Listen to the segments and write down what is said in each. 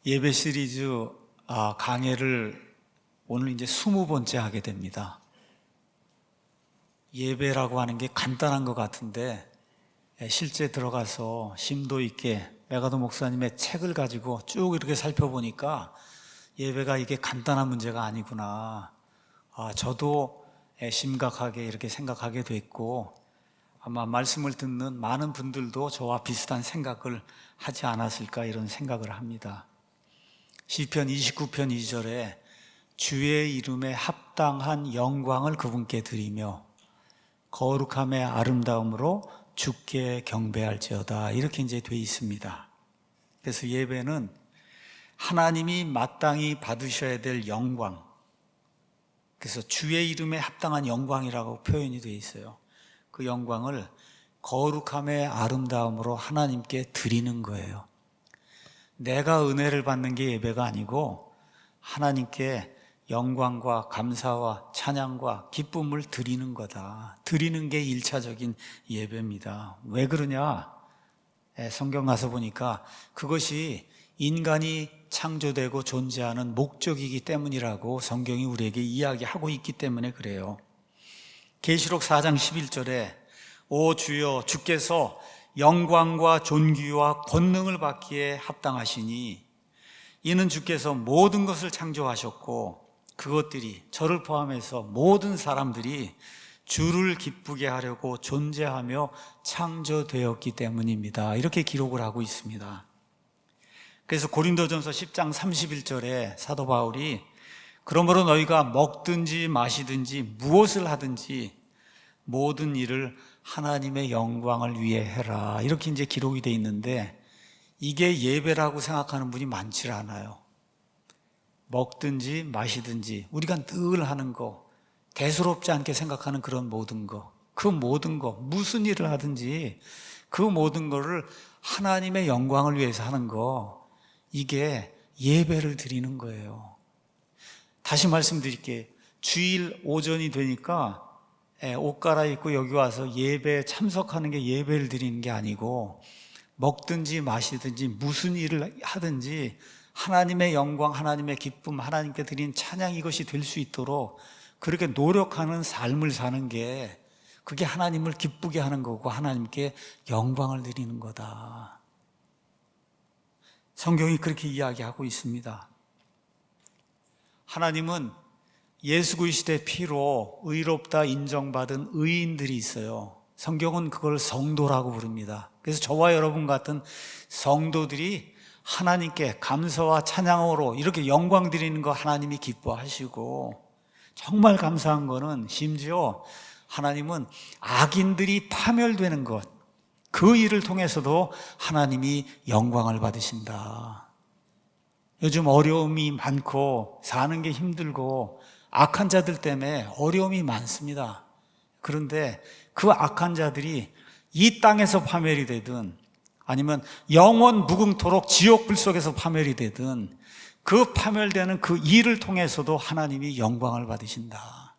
예배 시리즈 강해를 오늘 이제 20번째 하게 됩니다. 예배라고 하는 게 간단한 것 같은데 실제 들어가서 심도 있게 메가도 목사님의 책을 가지고 쭉 이렇게 살펴보니까 예배가 이게 간단한 문제가 아니구나. 저도 심각하게 이렇게 생각하게 됐고, 아마 말씀을 듣는 많은 분들도 저와 비슷한 생각을 하지 않았을까 이런 생각을 합니다. 시편 29편 2절에 주의 이름에 합당한 영광을 그분께 드리며 거룩함의 아름다움으로 주께 경배할지어다, 이렇게 이제 돼 있습니다. 그래서 예배는 하나님이 마땅히 받으셔야 될 영광, 그래서 주의 이름에 합당한 영광이라고 표현이 되어 있어요. 그 영광을 거룩함의 아름다움으로 하나님께 드리는 거예요. 내가 은혜를 받는 게 예배가 아니고 하나님께 영광과 감사와 찬양과 기쁨을 드리는 거다. 드리는 게 1차적인 예배입니다. 왜 그러냐? 성경 가서 보니까 그것이 인간이 창조되고 존재하는 목적이기 때문이라고 성경이 우리에게 이야기하고 있기 때문에 그래요. 계시록 4장 11절에 오 주여, 주께서 영광과 존귀와 권능을 받기에 합당하시니 이는 주께서 모든 것을 창조하셨고 그것들이, 저를 포함해서 모든 사람들이 주를 기쁘게 하려고 존재하며 창조되었기 때문입니다. 이렇게 기록을 하고 있습니다. 그래서 고린도전서 10장 31절에 사도 바울이 그러므로 너희가 먹든지 마시든지 무엇을 하든지 모든 일을 하나님의 영광을 위해 해라, 이렇게 이제 기록이 되어 있는데, 이게 예배라고 생각하는 분이 많지 않아요. 먹든지 마시든지 우리가 늘 하는 거, 대수롭지 않게 생각하는 그런 모든 거, 그 모든 거, 무슨 일을 하든지 그 모든 거를 하나님의 영광을 위해서 하는 거, 이게 예배를 드리는 거예요. 다시 말씀드릴게요. 주일 오전이 되니까 옷 갈아입고 여기 와서 예배에 참석하는 게 예배를 드리는 게 아니고, 먹든지 마시든지 무슨 일을 하든지 하나님의 영광, 하나님의 기쁨, 하나님께 드리는 찬양, 이것이 될 수 있도록 그렇게 노력하는 삶을 사는 게, 그게 하나님을 기쁘게 하는 거고 하나님께 영광을 드리는 거다. 성경이 그렇게 이야기하고 있습니다. 하나님은 예수 그리스도의 피로 의롭다 인정받은 의인들이 있어요. 성경은 그걸 성도라고 부릅니다. 그래서 저와 여러분 같은 성도들이 하나님께 감사와 찬양으로 이렇게 영광 드리는 거 하나님이 기뻐하시고, 정말 감사한 거는 심지어 하나님은 악인들이 파멸되는 것, 그 일을 통해서도 하나님이 영광을 받으신다. 요즘 어려움이 많고 사는 게 힘들고 악한 자들 때문에 어려움이 많습니다. 그런데 그 악한 자들이 이 땅에서 파멸이 되든 아니면 영원 무궁토록 지옥 불 속에서 파멸이 되든 그 파멸되는 그 일을 통해서도 하나님이 영광을 받으신다.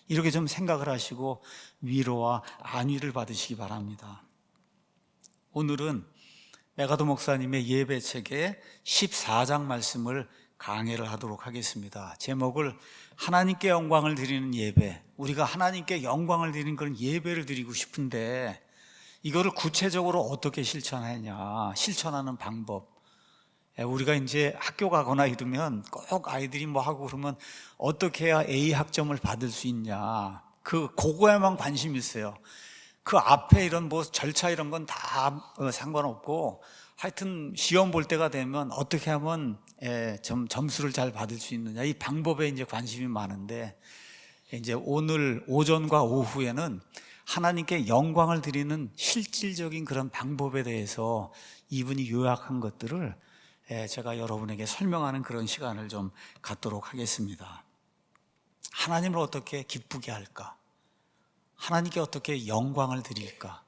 이렇게 좀 생각을 하시고 위로와 안위를 받으시기 바랍니다. 오늘은 메가도 목사님의 예배책의 14장 말씀을 강해를 하도록 하겠습니다. 제목을 하나님께 영광을 드리는 예배, 우리가 하나님께 영광을 드리는 그런 예배를 드리고 싶은데 이거를 구체적으로 어떻게 실천하냐, 실천하는 방법. 우리가 이제 학교 가거나 이러면 꼭 아이들이 뭐 하고 그러면 어떻게 해야 A 학점을 받을 수 있냐, 그거에만 관심이 있어요. 그 앞에 이런 뭐 절차 이런 건 다 상관없고, 하여튼 시험 볼 때가 되면 어떻게 하면 점수를 잘 받을 수 있느냐, 이 방법에 이제 관심이 많은데, 이제 오늘 오전과 오후에는 하나님께 영광을 드리는 실질적인 그런 방법에 대해서 이분이 요약한 것들을 제가 여러분에게 설명하는 그런 시간을 좀 갖도록 하겠습니다. 하나님을 어떻게 기쁘게 할까? 하나님께 어떻게 영광을 드릴까?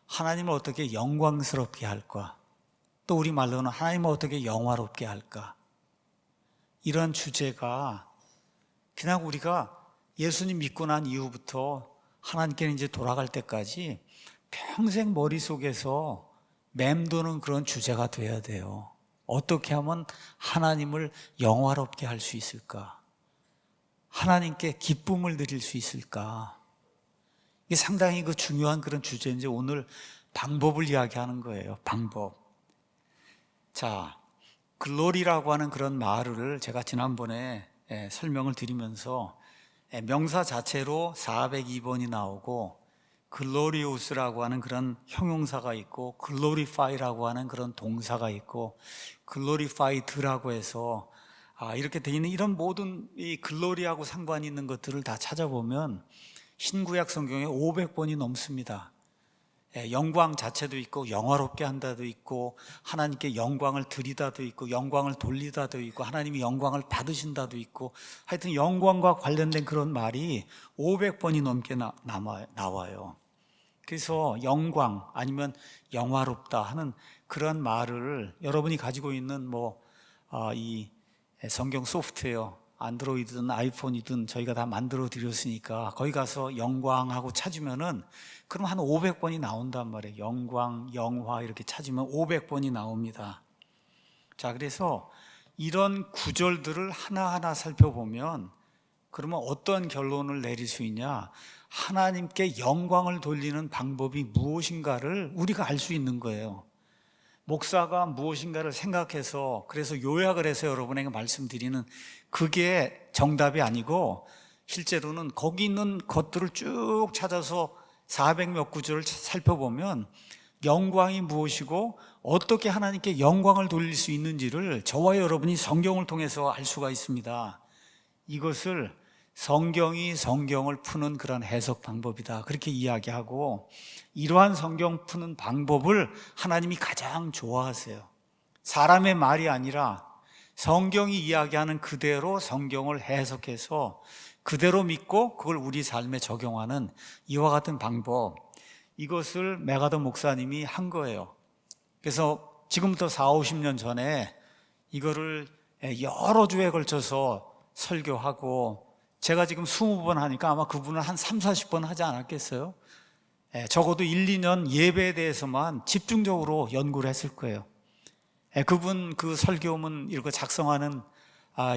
하나님을 어떻게 영광스럽게 할까? 또 우리 말로는 하나님을 어떻게 영화롭게 할까? 이런 주제가 그냥 우리가 예수님 믿고 난 이후부터 하나님께 이제 돌아갈 때까지 평생 머릿속에서 맴도는 그런 주제가 돼야 돼요. 어떻게 하면 하나님을 영화롭게 할 수 있을까? 하나님께 기쁨을 드릴 수 있을까? 이게 상당히 그 중요한 그런 주제인지 오늘 방법을 이야기하는 거예요. 방법. 자, 글로리라고 하는 그런 말을 제가 지난번에 설명을 드리면서 명사 자체로 402번이 나오고 글로리우스라고 하는 그런 형용사가 있고 글로리파이라고 하는 그런 동사가 있고 글로리파이드라고 해서 이렇게 되어 있는 이런 모든 이 글로리하고 상관이 있는 것들을 다 찾아보면 신구약 성경에 500번이 넘습니다. 영광 자체도 있고 영화롭게 한다도 있고 하나님께 영광을 드리다도 있고 영광을 돌리다도 있고 하나님이 영광을 받으신다도 있고 하여튼 영광과 관련된 그런 말이 500번이 넘게 나와요. 그래서 영광 아니면 영화롭다 하는 그런 말을 여러분이 가지고 있는 이 성경 소프트웨어 안드로이드든 아이폰이든 저희가 다 만들어 드렸으니까 거기 가서 영광하고 찾으면은 그럼 한 500번이 나온단 말이에요. 영광, 영화 이렇게 찾으면 500번이 나옵니다. 자, 그래서 이런 구절들을 하나하나 살펴보면 그러면 어떤 결론을 내릴 수 있냐? 하나님께 영광을 돌리는 방법이 무엇인가를 우리가 알 수 있는 거예요. 목사가 무엇인가를 생각해서 그래서 요약을 해서 여러분에게 말씀드리는 그게 정답이 아니고 실제로는 거기 있는 것들을 쭉 찾아서 400몇 구절을 살펴보면 영광이 무엇이고 어떻게 하나님께 영광을 돌릴 수 있는지를 저와 여러분이 성경을 통해서 알 수가 있습니다. 이것을 성경이 성경을 푸는 그런 해석 방법이다 그렇게 이야기하고 이러한 성경 푸는 방법을 하나님이 가장 좋아하세요. 사람의 말이 아니라 성경이 이야기하는 그대로 성경을 해석해서 그대로 믿고 그걸 우리 삶에 적용하는 이와 같은 방법, 이것을 메가더 목사님이 한 거예요. 그래서 지금부터 40, 50년 전에 이거를 여러 주에 걸쳐서 설교하고 제가 지금 20번 하니까 아마 그분은 한 3, 40번 하지 않았겠어요? 적어도 1, 2년 예배에 대해서만 집중적으로 연구를 했을 거예요. 그분 그 설교문 이런 거 작성하는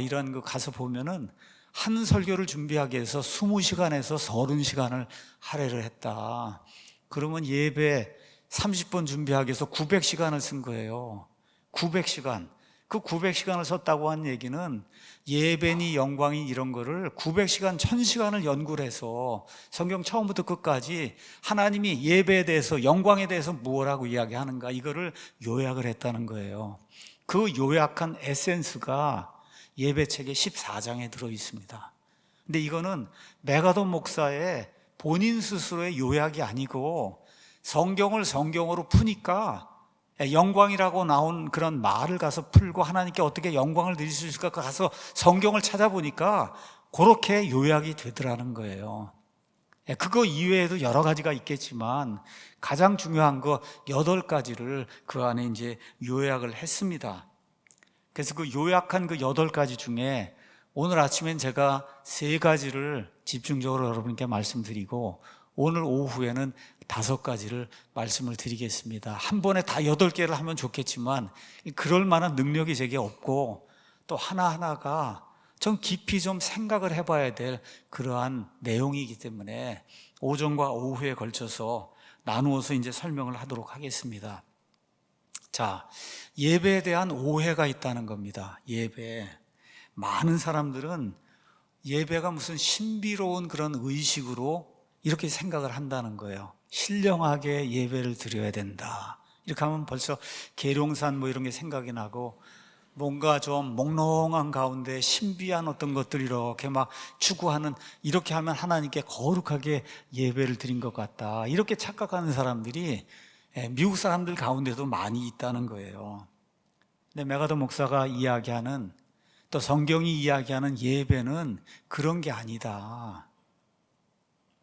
이런 거 가서 보면은 한 설교를 준비하기 위해서 20시간에서 30시간을 할애를 했다. 그러면 예배 30번 준비하기 위해서 900시간을 쓴 거예요. 900시간. 그 900시간을 썼다고 한 얘기는 예배니 영광이 이런 거를 900시간, 1000시간을 연구를 해서 성경 처음부터 끝까지 하나님이 예배에 대해서 영광에 대해서 무엇라고 이야기하는가 이거를 요약을 했다는 거예요. 그 요약한 에센스가 예배책의 14장에 들어 있습니다. 근데 이거는 메가더 목사의 본인 스스로의 요약이 아니고 성경을 성경으로 푸니까 영광이라고 나온 그런 말을 가서 풀고 하나님께 어떻게 영광을 드릴 수 있을까 가서 성경을 찾아보니까 그렇게 요약이 되더라는 거예요. 그거 이외에도 여러 가지가 있겠지만 가장 중요한 거 8가지를 그 안에 이제 요약을 했습니다. 그래서 그 요약한 그 8가지 중에 오늘 아침엔 제가 3가지를 집중적으로 여러분께 말씀드리고 오늘 오후에는 5가지를 말씀을 드리겠습니다. 한 번에 다 8개를 하면 좋겠지만 그럴 만한 능력이 제게 없고 또 하나하나가 좀 깊이 좀 생각을 해봐야 될 그러한 내용이기 때문에 오전과 오후에 걸쳐서 나누어서 이제 설명을 하도록 하겠습니다. 자, 예배에 대한 오해가 있다는 겁니다. 예배. 많은 사람들은 예배가 무슨 신비로운 그런 의식으로 이렇게 생각을 한다는 거예요. 신령하게 예배를 드려야 된다. 이렇게 하면 벌써 계룡산 이런 게 생각이 나고 뭔가 좀 몽롱한 가운데 신비한 어떤 것들이 이렇게 막 추구하는 이렇게 하면 하나님께 거룩하게 예배를 드린 것 같다. 이렇게 착각하는 사람들이 미국 사람들 가운데도 많이 있다는 거예요. 근데 메가더 목사가 이야기하는 또 성경이 이야기하는 예배는 그런 게 아니다.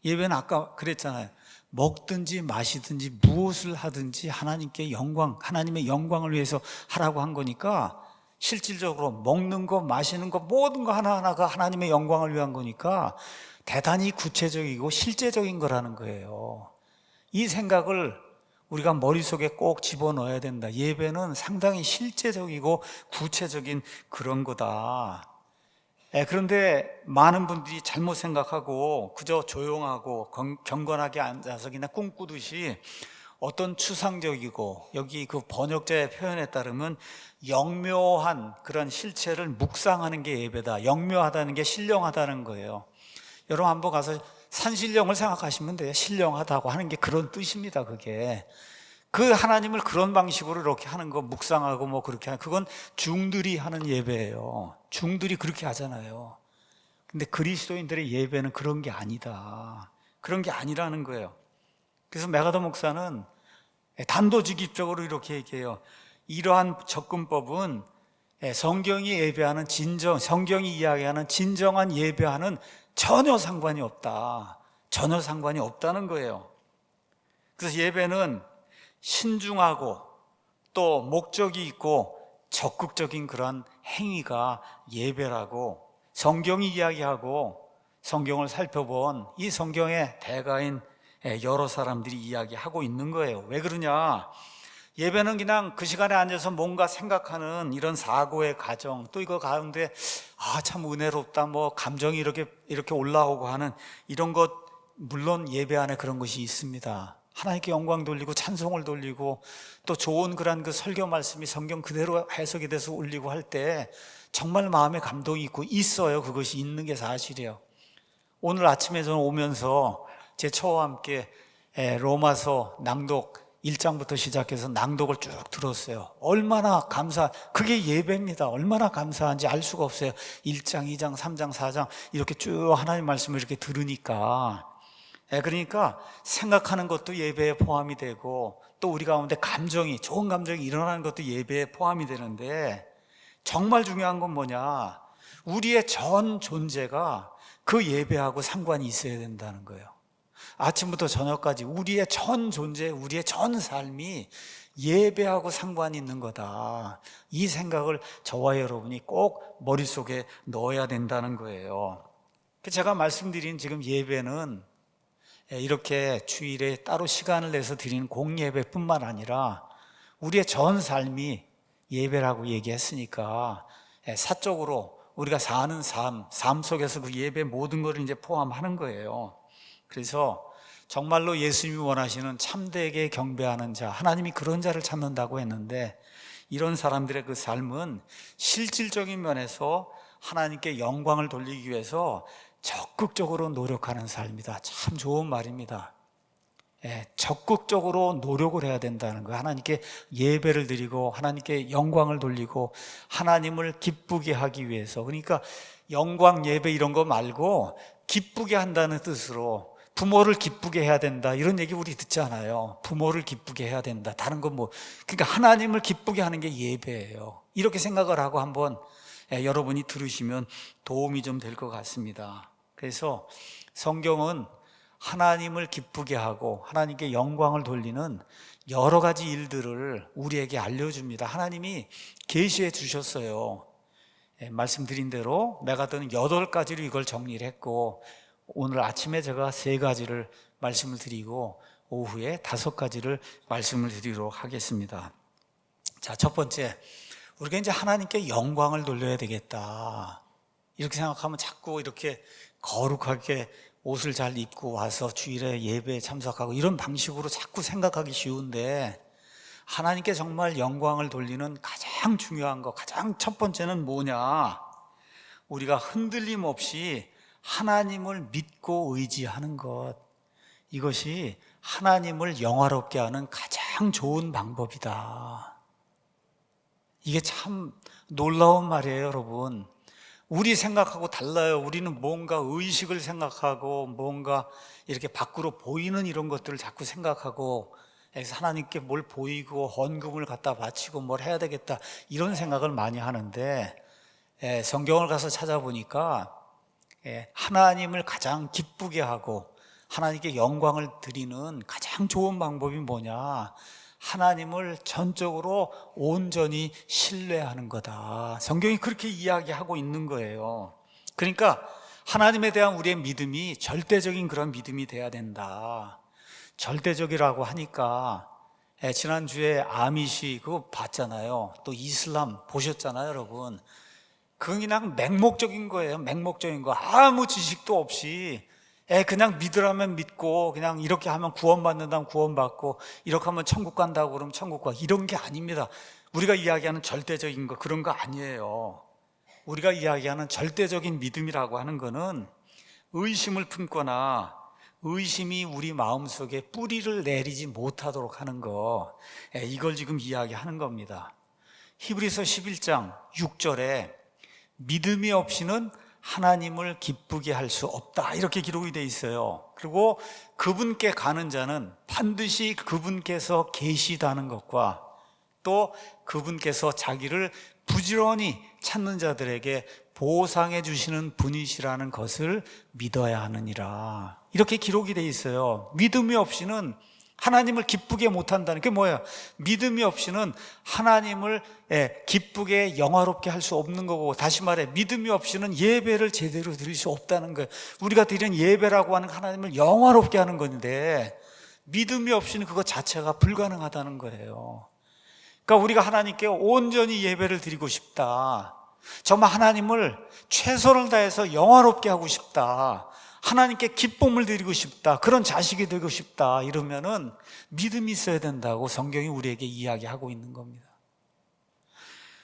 예배는 아까 그랬잖아요. 먹든지 마시든지 무엇을 하든지 하나님께 영광, 하나님의 영광을 위해서 하라고 한 거니까 실질적으로 먹는 거, 마시는 거 모든 거 하나하나가 하나님의 영광을 위한 거니까 대단히 구체적이고 실제적인 거라는 거예요. 이 생각을 우리가 머릿속에 꼭 집어넣어야 된다. 예배는 상당히 실제적이고 구체적인 그런 거다. 그런데 많은 분들이 잘못 생각하고 그저 조용하고 경건하게 앉아서 그냥 꿈꾸듯이 어떤 추상적이고, 여기 그 번역자의 표현에 따르면 영묘한 그런 실체를 묵상하는 게 예배다. 영묘하다는 게 신령하다는 거예요. 여러분 한번 가서 산신령을 생각하시면 돼요. 신령하다고 하는 게 그런 뜻입니다. 그게 그 하나님을 그런 방식으로 이렇게 하는 거, 묵상하고 뭐 그렇게 하는, 그건 중들이 하는 예배예요. 중들이 그렇게 하잖아요. 근데 그리스도인들의 예배는 그런 게 아니다. 그런 게 아니라는 거예요. 그래서 메가더 목사는 단도직입적으로 이렇게 얘기해요. 이러한 접근법은 성경이 예배하는 성경이 이야기하는 진정한 예배와는 전혀 상관이 없다. 전혀 상관이 없다는 거예요. 그래서 예배는 신중하고 또 목적이 있고 적극적인 그런 행위가 예배라고 성경이 이야기하고 성경을 살펴본 이 성경의 대가인 여러 사람들이 이야기하고 있는 거예요. 왜 그러냐? 예배는 그냥 그 시간에 앉아서 뭔가 생각하는 이런 사고의 과정, 또 이거 가운데 참 은혜롭다, 뭐 감정이 이렇게 올라오고 하는 이런 것, 물론 예배 안에 그런 것이 있습니다. 하나님께 영광 돌리고 찬송을 돌리고 또 좋은 그런 그 설교 말씀이 성경 그대로 해석이 돼서 올리고 할 때 정말 마음에 감동이 있고 있어요. 그것이 있는 게 사실이에요. 오늘 아침에 저는 오면서 제 처와 함께 로마서 낭독 1장부터 시작해서 낭독을 쭉 들었어요. 얼마나 그게 예배입니다. 얼마나 감사한지 알 수가 없어요. 1장, 2장, 3장, 4장 이렇게 쭉 하나님 말씀을 이렇게 들으니까, 그러니까 생각하는 것도 예배에 포함이 되고 또 우리 가운데 좋은 감정이 일어나는 것도 예배에 포함이 되는데, 정말 중요한 건 뭐냐? 우리의 전 존재가 그 예배하고 상관이 있어야 된다는 거예요. 아침부터 저녁까지 우리의 전 존재, 우리의 전 삶이 예배하고 상관이 있는 거다. 이 생각을 저와 여러분이 꼭 머릿속에 넣어야 된다는 거예요. 제가 말씀드린 지금 예배는 이렇게 주일에 따로 시간을 내서 드리는 공예배뿐만 아니라 우리의 전 삶이 예배라고 얘기했으니까 사적으로 우리가 사는 삶 속에서 그 예배 모든 것을 이제 포함하는 거예요. 그래서 정말로 예수님이 원하시는 참되게 경배하는 자, 하나님이 그런 자를 찾는다고 했는데, 이런 사람들의 그 삶은 실질적인 면에서 하나님께 영광을 돌리기 위해서 적극적으로 노력하는 삶이다. 참 좋은 말입니다. 적극적으로 노력을 해야 된다는 거예요. 하나님께 예배를 드리고 하나님께 영광을 돌리고 하나님을 기쁘게 하기 위해서. 그러니까 영광 예배 이런 거 말고 기쁘게 한다는 뜻으로 부모를 기쁘게 해야 된다, 이런 얘기 우리 듣잖아요. 부모를 기쁘게 해야 된다. 다른 건 그러니까 하나님을 기쁘게 하는 게 예배예요. 이렇게 생각을 하고 한번 여러분이 들으시면 도움이 좀 될 것 같습니다. 그래서 성경은 하나님을 기쁘게 하고 하나님께 영광을 돌리는 여러 가지 일들을 우리에게 알려줍니다. 하나님이 계시해 주셨어요. 말씀드린 대로 메가더는 8가지로 이걸 정리를 했고, 오늘 아침에 제가 3가지를 말씀을 드리고 오후에 5가지를 말씀을 드리도록 하겠습니다. 자, 첫 번째, 우리가 이제 하나님께 영광을 돌려야 되겠다, 이렇게 생각하면 자꾸 이렇게 거룩하게 옷을 잘 입고 와서 주일에 예배에 참석하고 이런 방식으로 자꾸 생각하기 쉬운데, 하나님께 정말 영광을 돌리는 가장 중요한 거, 가장 첫 번째는 뭐냐? 우리가 흔들림 없이 하나님을 믿고 의지하는 것, 이것이 하나님을 영화롭게 하는 가장 좋은 방법이다. 이게 참 놀라운 말이에요, 여러분. 우리 생각하고 달라요. 우리는 뭔가 의식을 생각하고 뭔가 이렇게 밖으로 보이는 이런 것들을 자꾸 생각하고, 그래서 하나님께 뭘 보이고 헌금을 갖다 바치고 뭘 해야 되겠다, 이런 생각을 많이 하는데, 성경을 가서 찾아보니까 하나님을 가장 기쁘게 하고 하나님께 영광을 드리는 가장 좋은 방법이 뭐냐? 하나님을 전적으로 온전히 신뢰하는 거다. 성경이 그렇게 이야기하고 있는 거예요. 그러니까 하나님에 대한 우리의 믿음이 절대적인 그런 믿음이 돼야 된다. 절대적이라고 하니까 지난주에 아미시 그거 봤잖아요. 또 이슬람 보셨잖아요, 여러분. 그건 그냥 맹목적인 거예요. 맹목적인 거. 아무 지식도 없이 그냥 믿으라면 믿고, 그냥 이렇게 하면 구원받는다면 구원받고, 이렇게 하면 천국 간다고 그러면 천국 가. 이런 게 아닙니다. 우리가 이야기하는 절대적인 거, 그런 거 아니에요. 우리가 이야기하는 절대적인 믿음이라고 하는 거는 의심을 품거나 의심이 우리 마음속에 뿌리를 내리지 못하도록 하는 거, 이걸 지금 이야기하는 겁니다. 히브리서 11장 6절에 믿음이 없이는 하나님을 기쁘게 할 수 없다, 이렇게 기록이 되어 있어요. 그리고 그분께 가는 자는 반드시 그분께서 계시다는 것과 또 그분께서 자기를 부지런히 찾는 자들에게 보상해 주시는 분이시라는 것을 믿어야 하느니라, 이렇게 기록이 되어 있어요. 믿음이 없이는 하나님을 기쁘게 못한다는 게 뭐예요? 믿음이 없이는 하나님을 기쁘게 영화롭게 할 수 없는 거고, 다시 말해 믿음이 없이는 예배를 제대로 드릴 수 없다는 거예요. 우리가 드리는 예배라고 하는 하나님을 영화롭게 하는 건데 믿음이 없이는 그것 자체가 불가능하다는 거예요. 그러니까 우리가 하나님께 온전히 예배를 드리고 싶다, 정말 하나님을 최선을 다해서 영화롭게 하고 싶다, 하나님께 기쁨을 드리고 싶다, 그런 자식이 되고 싶다, 이러면은 믿음이 있어야 된다고 성경이 우리에게 이야기하고 있는 겁니다.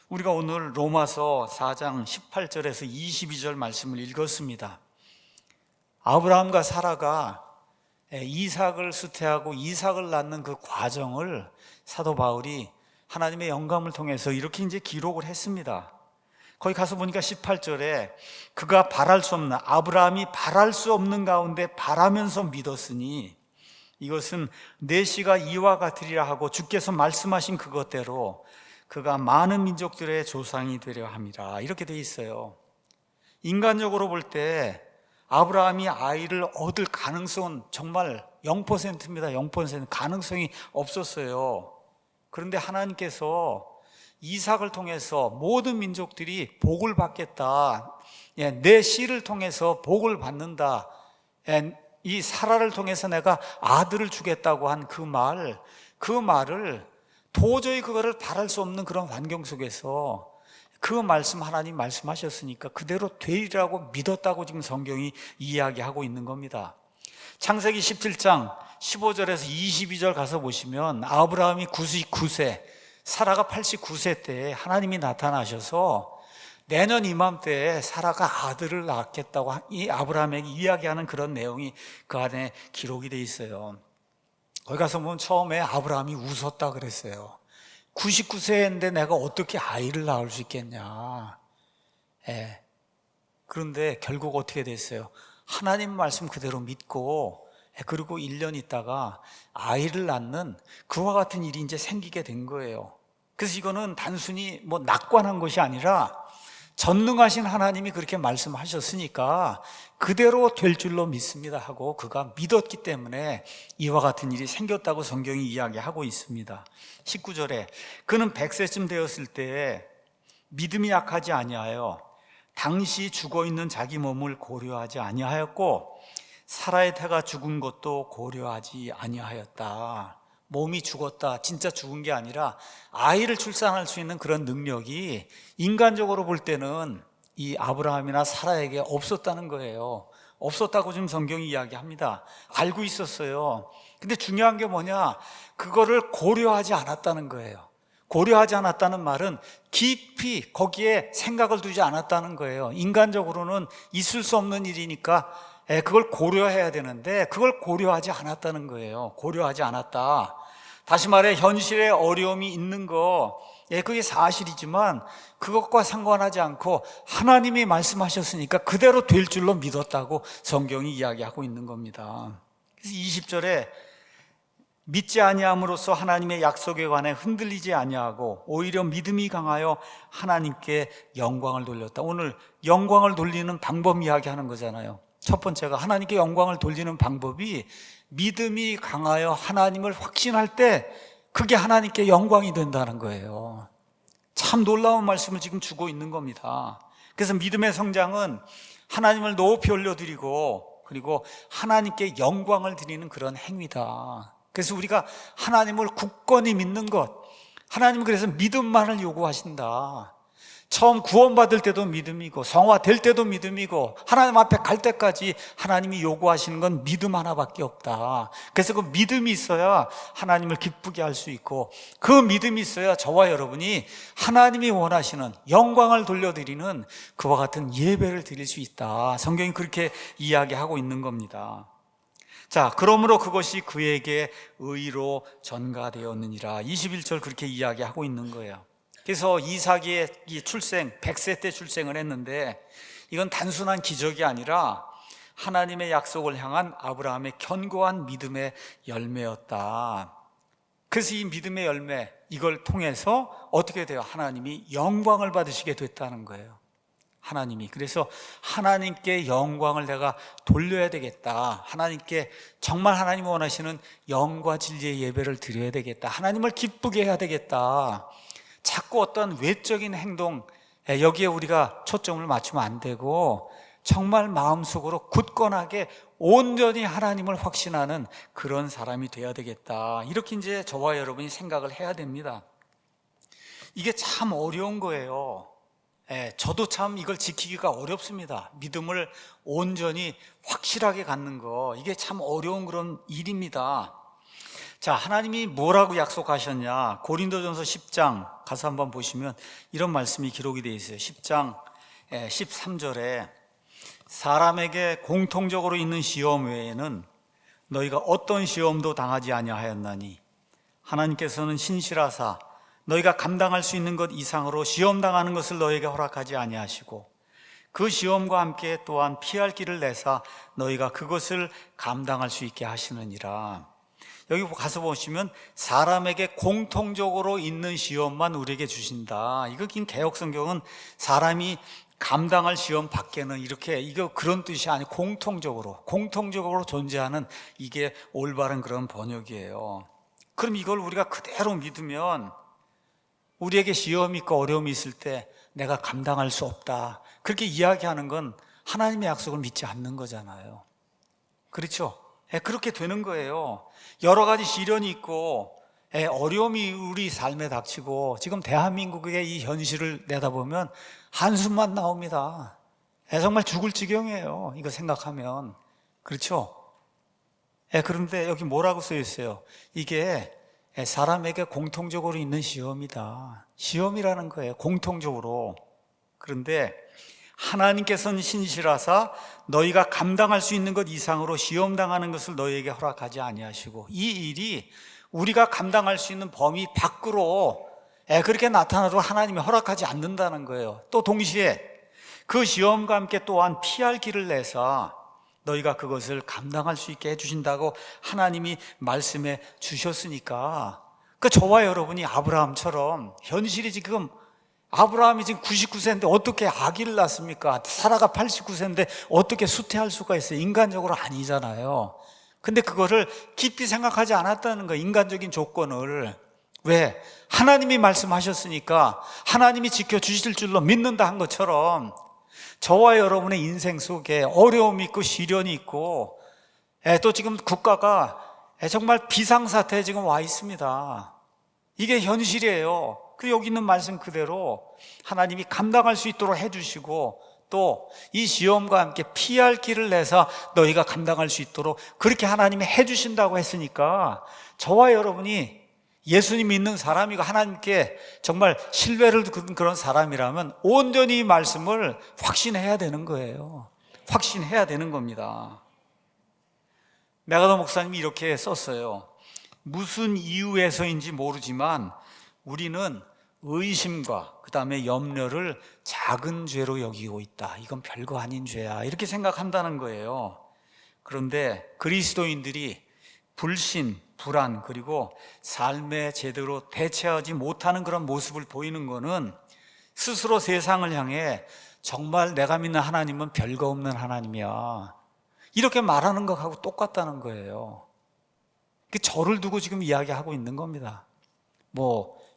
우리가 오늘 로마서 4장 18절에서 22절 말씀을 읽었습니다. 아브라함과 사라가 이삭을 수태하고 이삭을 낳는 그 과정을 사도 바울이 하나님의 영감을 통해서 이렇게 이제 기록을 했습니다. 거기 가서 보니까 18절에 그가 바랄 수 없는, 아브라함이 바랄 수 없는 가운데 바라면서 믿었으니 이것은 내 씨가 이와 같으리라 하고 주께서 말씀하신 그것대로 그가 많은 민족들의 조상이 되려 함이라, 이렇게 돼 있어요. 인간적으로 볼 때 아브라함이 아이를 얻을 가능성은 정말 0%입니다. 0%. 가능성이 없었어요. 그런데 하나님께서 이삭을 통해서 모든 민족들이 복을 받겠다, 내 씨를 통해서 복을 받는다, 이 사라를 통해서 내가 아들을 주겠다고 한 그 말을 도저히 그거를 바랄 수 없는 그런 환경 속에서 그 말씀, 하나님 말씀하셨으니까 그대로 되리라고 믿었다고 지금 성경이 이야기하고 있는 겁니다. 창세기 17장 15절에서 22절 가서 보시면 아브라함이 99세, 사라가 89세 때 하나님이 나타나셔서 내년 이맘때에 사라가 아들을 낳겠다고 이 아브라함에게 이야기하는 그런 내용이 그 안에 기록이 돼 있어요. 거기 가서 보면 처음에 아브라함이 웃었다 그랬어요. 99세인데 내가 어떻게 아이를 낳을 수 있겠냐. 그런데 결국 어떻게 됐어요? 하나님 말씀 그대로 믿고 그리고 1년 있다가 아이를 낳는 그와 같은 일이 이제 생기게 된 거예요. 그래서 이거는 단순히 낙관한 것이 아니라 전능하신 하나님이 그렇게 말씀하셨으니까 그대로 될 줄로 믿습니다 하고 그가 믿었기 때문에 이와 같은 일이 생겼다고 성경이 이야기하고 있습니다. 19절에 그는 100세쯤 되었을 때 믿음이 약하지 아니하여 당시 죽어있는 자기 몸을 고려하지 아니하였고 사라의 태가 죽은 것도 고려하지 아니하였다. 몸이 죽었다, 진짜 죽은 게 아니라 아이를 출산할 수 있는 그런 능력이 인간적으로 볼 때는 이 아브라함이나 사라에게 없었다는 거예요. 없었다고 지금 성경이 이야기합니다. 알고 있었어요. 근데 중요한 게 뭐냐, 그거를 고려하지 않았다는 거예요. 고려하지 않았다는 말은 깊이 거기에 생각을 두지 않았다는 거예요. 인간적으로는 있을 수 없는 일이니까 그걸 고려해야 되는데 그걸 고려하지 않았다는 거예요. 고려하지 않았다. 다시 말해 현실에 어려움이 있는 거, 그게 사실이지만 그것과 상관하지 않고 하나님이 말씀하셨으니까 그대로 될 줄로 믿었다고 성경이 이야기하고 있는 겁니다. 그래서 20절에 믿지 아니함으로써 하나님의 약속에 관해 흔들리지 아니하고 오히려 믿음이 강하여 하나님께 영광을 돌렸다. 오늘 영광을 돌리는 방법 이야기하는 거잖아요. 첫 번째가 하나님께 영광을 돌리는 방법이 믿음이 강하여 하나님을 확신할 때 그게 하나님께 영광이 된다는 거예요. 참 놀라운 말씀을 지금 주고 있는 겁니다. 그래서 믿음의 성장은 하나님을 높이 올려드리고 그리고 하나님께 영광을 드리는 그런 행위다. 그래서 우리가 하나님을 굳건히 믿는 것, 하나님은 그래서 믿음만을 요구하신다. 처음 구원받을 때도 믿음이고 성화될 때도 믿음이고 하나님 앞에 갈 때까지 하나님이 요구하시는 건 믿음 하나밖에 없다. 그래서 그 믿음이 있어야 하나님을 기쁘게 할 수 있고, 그 믿음이 있어야 저와 여러분이 하나님이 원하시는 영광을 돌려드리는 그와 같은 예배를 드릴 수 있다. 성경이 그렇게 이야기하고 있는 겁니다. 자, 그러므로 그것이 그에게 의로 전가되었느니라. 21절 그렇게 이야기하고 있는 거예요. 그래서 이삭의 출생, 100세 때 출생을 했는데 이건 단순한 기적이 아니라 하나님의 약속을 향한 아브라함의 견고한 믿음의 열매였다. 그래서 이 믿음의 열매, 이걸 통해서 어떻게 돼요? 하나님이 영광을 받으시게 됐다는 거예요. 하나님이. 그래서 하나님께 영광을 내가 돌려야 되겠다. 하나님께 정말 하나님이 원하시는 영과 진리의 예배를 드려야 되겠다. 하나님을 기쁘게 해야 되겠다. 자꾸 어떤 외적인 행동, 여기에 우리가 초점을 맞추면 안 되고 정말 마음속으로 굳건하게 온전히 하나님을 확신하는 그런 사람이 돼야 되겠다. 이렇게 이제 저와 여러분이 생각을 해야 됩니다. 이게 참 어려운 거예요. 저도 참 이걸 지키기가 어렵습니다. 믿음을 온전히 확실하게 갖는 거, 이게 참 어려운 그런 일입니다. 자, 하나님이 뭐라고 약속하셨냐? 고린도전서 10장 가서 한번 보시면 이런 말씀이 기록이 되어 있어요. 10장 13절에 사람에게 공통적으로 있는 시험 외에는 너희가 어떤 시험도 당하지 아니하였나니 하나님께서는 신실하사 너희가 감당할 수 있는 것 이상으로 시험 당하는 것을 너희에게 허락하지 아니하시고 그 시험과 함께 또한 피할 길을 내사 너희가 그것을 감당할 수 있게 하시느니라. 여기 가서 보시면 사람에게 공통적으로 있는 시험만 우리에게 주신다. 이거 긴 개역성경은 사람이 감당할 시험 밖에는 이거 그런 뜻이 아니고 공통적으로 존재하는, 이게 올바른 그런 번역이에요. 그럼 이걸 우리가 그대로 믿으면 우리에게 시험이 있고 어려움이 있을 때 내가 감당할 수 없다, 그렇게 이야기하는 건 하나님의 약속을 믿지 않는 거잖아요. 그렇죠? 그렇게 되는 거예요. 여러 가지 시련이 있고 어려움이 우리 삶에 닥치고 지금 대한민국의 이 현실을 내다보면 한숨만 나옵니다. 정말 죽을 지경이에요, 이거 생각하면. 그렇죠? 그런데 여기 뭐라고 써 있어요? 이게 사람에게 공통적으로 있는 시험이다. 시험이라는 거예요, 공통적으로. 그런데 하나님께서는 신실하사 너희가 감당할 수 있는 것 이상으로 시험당하는 것을 너희에게 허락하지 아니하시고, 이 일이 우리가 감당할 수 있는 범위 밖으로 그렇게 나타나도 하나님이 허락하지 않는다는 거예요. 또 동시에 그 시험과 함께 또한 피할 길을 내서 너희가 그것을 감당할 수 있게 해주신다고 하나님이 말씀해 주셨으니까, 저와 여러분이 아브라함처럼, 현실이 지금 아브라함이 지금 99세인데 어떻게 아기를 낳습니까? 사라가 89세인데 어떻게 수태할 수가 있어요? 인간적으로 아니잖아요. 근데 그거를 깊이 생각하지 않았다는 거예요, 인간적인 조건을. 왜? 하나님이 말씀하셨으니까 하나님이 지켜주실 줄로 믿는다 한 것처럼 저와 여러분의 인생 속에 어려움이 있고 시련이 있고 또 지금 국가가 정말 비상사태에 지금 와 있습니다. 이게 현실이에요. 여기 있는 말씀 그대로 하나님이 감당할 수 있도록 해주시고, 또 이 시험과 함께 피할 길을 내서 너희가 감당할 수 있도록 그렇게 하나님이 해주신다고 했으니까, 저와 여러분이 예수님 믿는 사람이고 하나님께 정말 신뢰를 두는 그런 사람이라면 온전히 이 말씀을 확신해야 되는 거예요. 확신해야 되는 겁니다. 메가더 목사님이 이렇게 썼어요. 무슨 이유에서인지 모르지만 우리는 의심과 그 다음에 염려를 작은 죄로 여기고 있다. 이건 별거 아닌 죄야, 이렇게 생각한다는 거예요. 그런데 그리스도인들이 불신, 불안, 그리고 삶에 제대로 대처하지 못하는 그런 모습을 보이는 거는 스스로 세상을 향해 정말 내가 믿는 하나님은 별거 없는 하나님이야, 이렇게 말하는 것하고 똑같다는 거예요. 저를 두고 지금 이야기하고 있는 겁니다.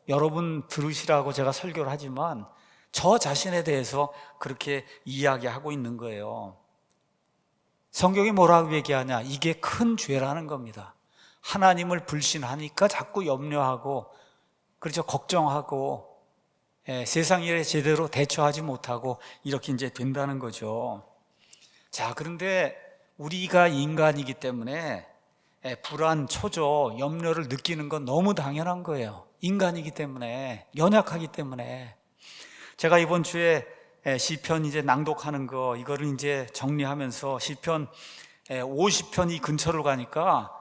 여러분 들으시라고 제가 설교를 하지만 저 자신에 대해서 그렇게 이야기하고 있는 거예요. 성경이 뭐라고 얘기하냐? 이게 큰 죄라는 겁니다. 하나님을 불신하니까 자꾸 염려하고, 그렇죠, 걱정하고, 세상 일에 제대로 대처하지 못하고 이렇게 이제 된다는 거죠. 자, 그런데 우리가 인간이기 때문에 불안, 초조, 염려를 느끼는 건 너무 당연한 거예요. 인간이기 때문에, 연약하기 때문에. 제가 이번 주에 시편 이제 낭독하는 거, 이거를 이제 정리하면서 시편 50편이 근처로 가니까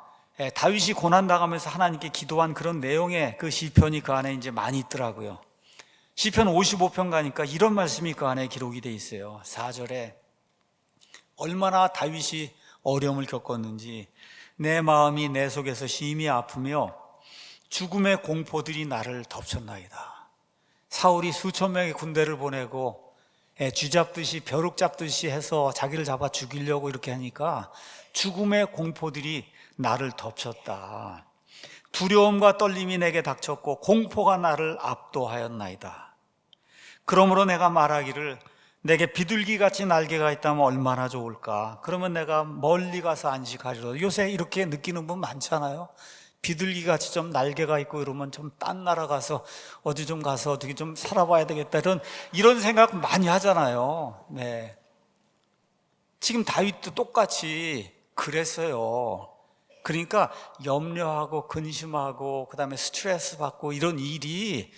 다윗이 고난 당하면서 하나님께 기도한 그런 내용의 그 시편이 그 안에 이제 많이 있더라고요. 시편 55편 가니까 이런 말씀이 그 안에 기록이 돼 있어요. 4절에 얼마나 다윗이 어려움을 겪었는지, 내 마음이 내 속에서 심히 아프며 죽음의 공포들이 나를 덮쳤나이다. 사울이 수천 명의 군대를 보내고 쥐잡듯이 벼룩 잡듯이 해서 자기를 잡아 죽이려고 이렇게 하니까 죽음의 공포들이 나를 덮쳤다. 두려움과 떨림이 내게 닥쳤고 공포가 나를 압도하였나이다. 그러므로 내가 말하기를 내게 비둘기같이 날개가 있다면 얼마나 좋을까. 그러면 내가 멀리 가서 안식하리로다. 요새 이렇게 느끼는 분 많잖아요. 비둘기같이 좀 날개가 있고 이러면 좀 딴 나라 가서 어디 좀 가서 어떻게 좀 살아봐야 되겠다, 이런 생각 많이 하잖아요. 네. 지금 다윗도 똑같이 그랬어요. 그러니까 염려하고 근심하고 그다음에 스트레스 받고 이런 일이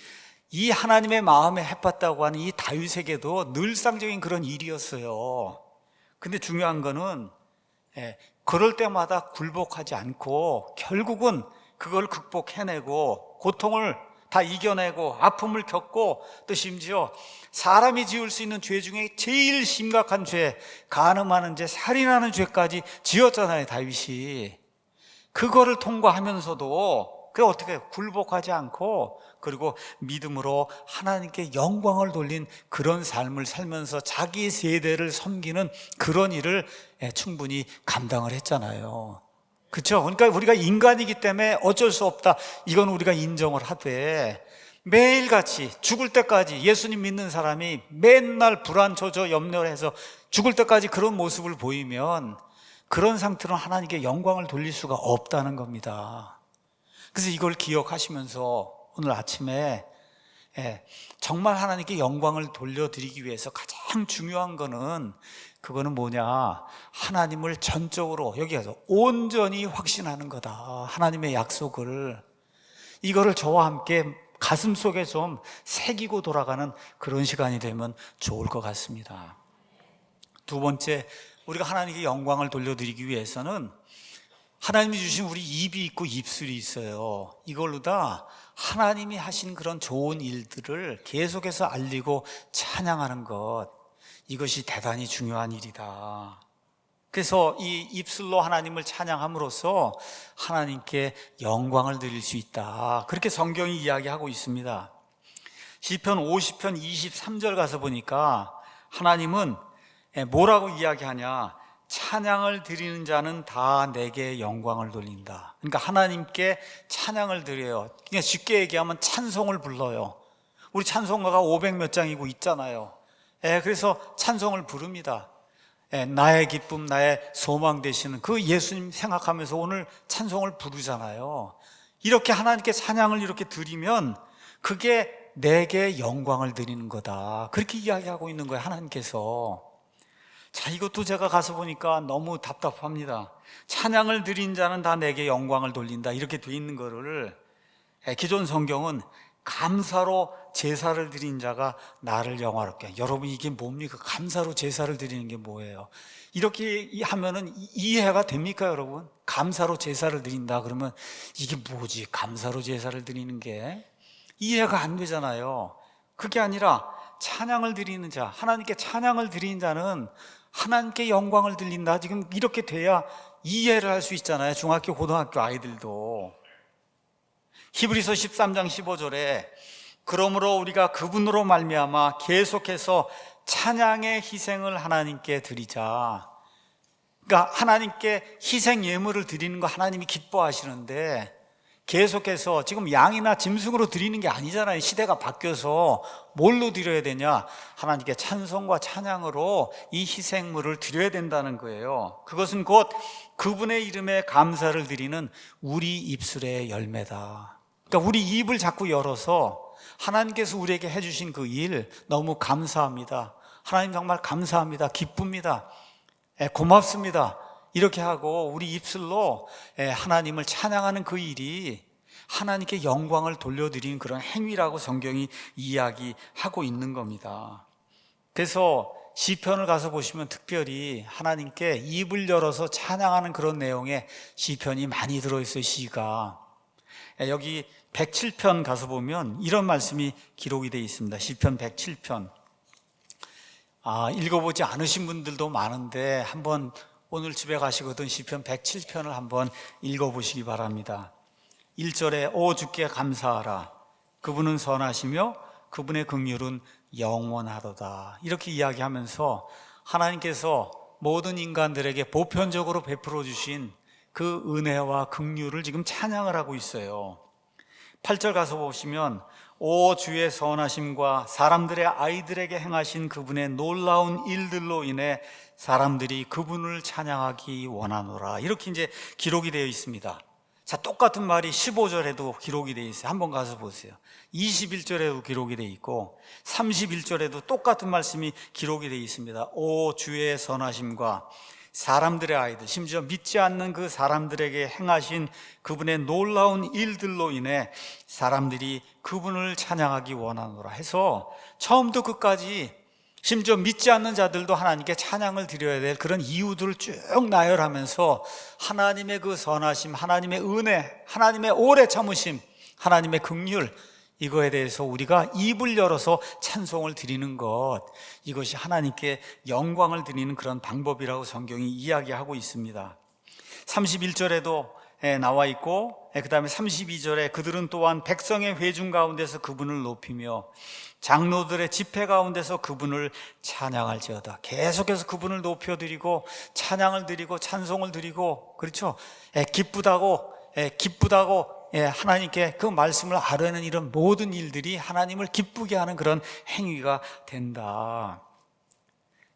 이 하나님의 마음에 해봤다고 하는 이 다윗에게도 늘상적인 그런 일이었어요. 근데 중요한 거는 그럴 때마다 굴복하지 않고 결국은 그걸 극복해내고 고통을 다 이겨내고 아픔을 겪고 또 심지어 사람이 지을 수 있는 죄 중에 제일 심각한 죄, 간음하는 죄, 살인하는 죄까지 지었잖아요, 다윗이. 그거를 통과하면서도 그 어떻게 굴복하지 않고 그리고 믿음으로 하나님께 영광을 돌린 그런 삶을 살면서 자기 세대를 섬기는 그런 일을 충분히 감당을 했잖아요. 그렇죠? 그러니까 우리가 인간이기 때문에 어쩔 수 없다, 이건 우리가 인정을 하되, 매일같이 죽을 때까지 예수님 믿는 사람이 맨날 불안, 초조, 염려를 해서 죽을 때까지 그런 모습을 보이면 그런 상태로 하나님께 영광을 돌릴 수가 없다는 겁니다. 그래서 이걸 기억하시면서 오늘 아침에 정말 하나님께 영광을 돌려드리기 위해서 가장 중요한 거는, 그거는 뭐냐, 하나님을 전적으로 여기에서 온전히 확신하는 거다. 하나님의 약속을, 이거를 저와 함께 가슴속에 좀 새기고 돌아가는 그런 시간이 되면 좋을 것 같습니다. 두 번째, 우리가 하나님께 영광을 돌려드리기 위해서는 하나님이 주신 우리 입이 있고 입술이 있어요. 이걸로 다 하나님이 하신 그런 좋은 일들을 계속해서 알리고 찬양하는 것, 이것이 대단히 중요한 일이다. 그래서 이 입술로 하나님을 찬양함으로써 하나님께 영광을 드릴 수 있다, 그렇게 성경이 이야기하고 있습니다. 시편 50편 23절 가서 보니까 하나님은 뭐라고 이야기하냐, 찬양을 드리는 자는 다 내게 영광을 돌린다. 그러니까 하나님께 찬양을 드려요. 그냥 쉽게 얘기하면 찬송을 불러요. 우리 찬송가가 500몇 장이고 있잖아요. 그래서 찬송을 부릅니다. 나의 기쁨, 나의 소망 되시는 그 예수님 생각하면서 오늘 찬송을 부르잖아요. 이렇게 하나님께 찬양을 이렇게 드리면 그게 내게 영광을 드리는 거다, 그렇게 이야기하고 있는 거예요, 하나님께서. 자, 이것도 제가 가서 보니까 너무 답답합니다. 찬양을 드린 자는 다 내게 영광을 돌린다, 이렇게 돼 있는 거를 기존 성경은 감사로 제사를 드린 자가 나를 영화롭게. 여러분, 이게 뭡니까? 감사로 제사를 드리는 게 뭐예요? 이렇게 하면은 이해가 됩니까, 여러분? 감사로 제사를 드린다 그러면 이게 뭐지? 감사로 제사를 드리는 게 이해가 안 되잖아요. 그게 아니라 찬양을 드리는 자, 하나님께 찬양을 드리는 자는 하나님께 영광을 드린다, 지금 이렇게 돼야 이해를 할 수 있잖아요. 중학교, 고등학교 아이들도. 히브리서 13장 15절에 그러므로 우리가 그분으로 말미암아 계속해서 찬양의 희생을 하나님께 드리자. 그러니까 하나님께 희생 예물을 드리는 거 하나님이 기뻐하시는데, 계속해서 지금 양이나 짐승으로 드리는 게 아니잖아요. 시대가 바뀌어서 뭘로 드려야 되냐? 하나님께 찬송과 찬양으로 이 희생물을 드려야 된다는 거예요. 그것은 곧 그분의 이름에 감사를 드리는 우리 입술의 열매다. 그러니까 우리 입을 자꾸 열어서 하나님께서 우리에게 해주신 그 일 너무 감사합니다. 하나님 정말 감사합니다. 기쁩니다. 고맙습니다. 이렇게 하고 우리 입술로 하나님을 찬양하는 그 일이 하나님께 영광을 돌려드리는 그런 행위라고 성경이 이야기하고 있는 겁니다. 그래서 시편을 가서 보시면 특별히 하나님께 입을 열어서 찬양하는 그런 내용의 시편이 많이 들어있어요. 시가 여기 107편 가서 보면 이런 말씀이 기록이 되어 있습니다. 시편 107편. 읽어보지 않으신 분들도 많은데 한번 오늘 집에 가시거든 시편 107편을 한번 읽어보시기 바랍니다. 1절에 오 주께 감사하라. 그분은 선하시며 그분의 긍휼은 영원하도다. 이렇게 이야기하면서 하나님께서 모든 인간들에게 보편적으로 베풀어 주신 그 은혜와 긍휼을 지금 찬양을 하고 있어요. 8절 가서 보시면 오 주의 선하심과 사람들의 아이들에게 행하신 그분의 놀라운 일들로 인해 사람들이 그분을 찬양하기 원하노라. 이렇게 이제 기록이 되어 있습니다. 자, 똑같은 말이 15절에도 기록이 되어 있어요. 한번 가서 보세요. 21절에도 기록이 되어 있고 31절에도 똑같은 말씀이 기록이 되어 있습니다. 오 주의 선하심과 사람들의 아이들, 심지어 믿지 않는 그 사람들에게 행하신 그분의 놀라운 일들로 인해 사람들이 그분을 찬양하기 원하노라 해서 처음부터 끝까지 심지어 믿지 않는 자들도 하나님께 찬양을 드려야 될 그런 이유들을 쭉 나열하면서 하나님의 그 선하심, 하나님의 은혜, 하나님의 오래 참으심, 하나님의 긍휼, 이거에 대해서 우리가 입을 열어서 찬송을 드리는 것, 이것이 하나님께 영광을 드리는 그런 방법이라고 성경이 이야기하고 있습니다. 31절에도 나와 있고 그 다음에 32절에 그들은 또한 백성의 회중 가운데서 그분을 높이며 장로들의 집회 가운데서 그분을 찬양할지어다. 계속해서 그분을 높여드리고 찬양을 드리고 찬송을 드리고, 그렇죠? 기쁘다고 하나님께 그 말씀을 아뢰는 이런 모든 일들이 하나님을 기쁘게 하는 그런 행위가 된다.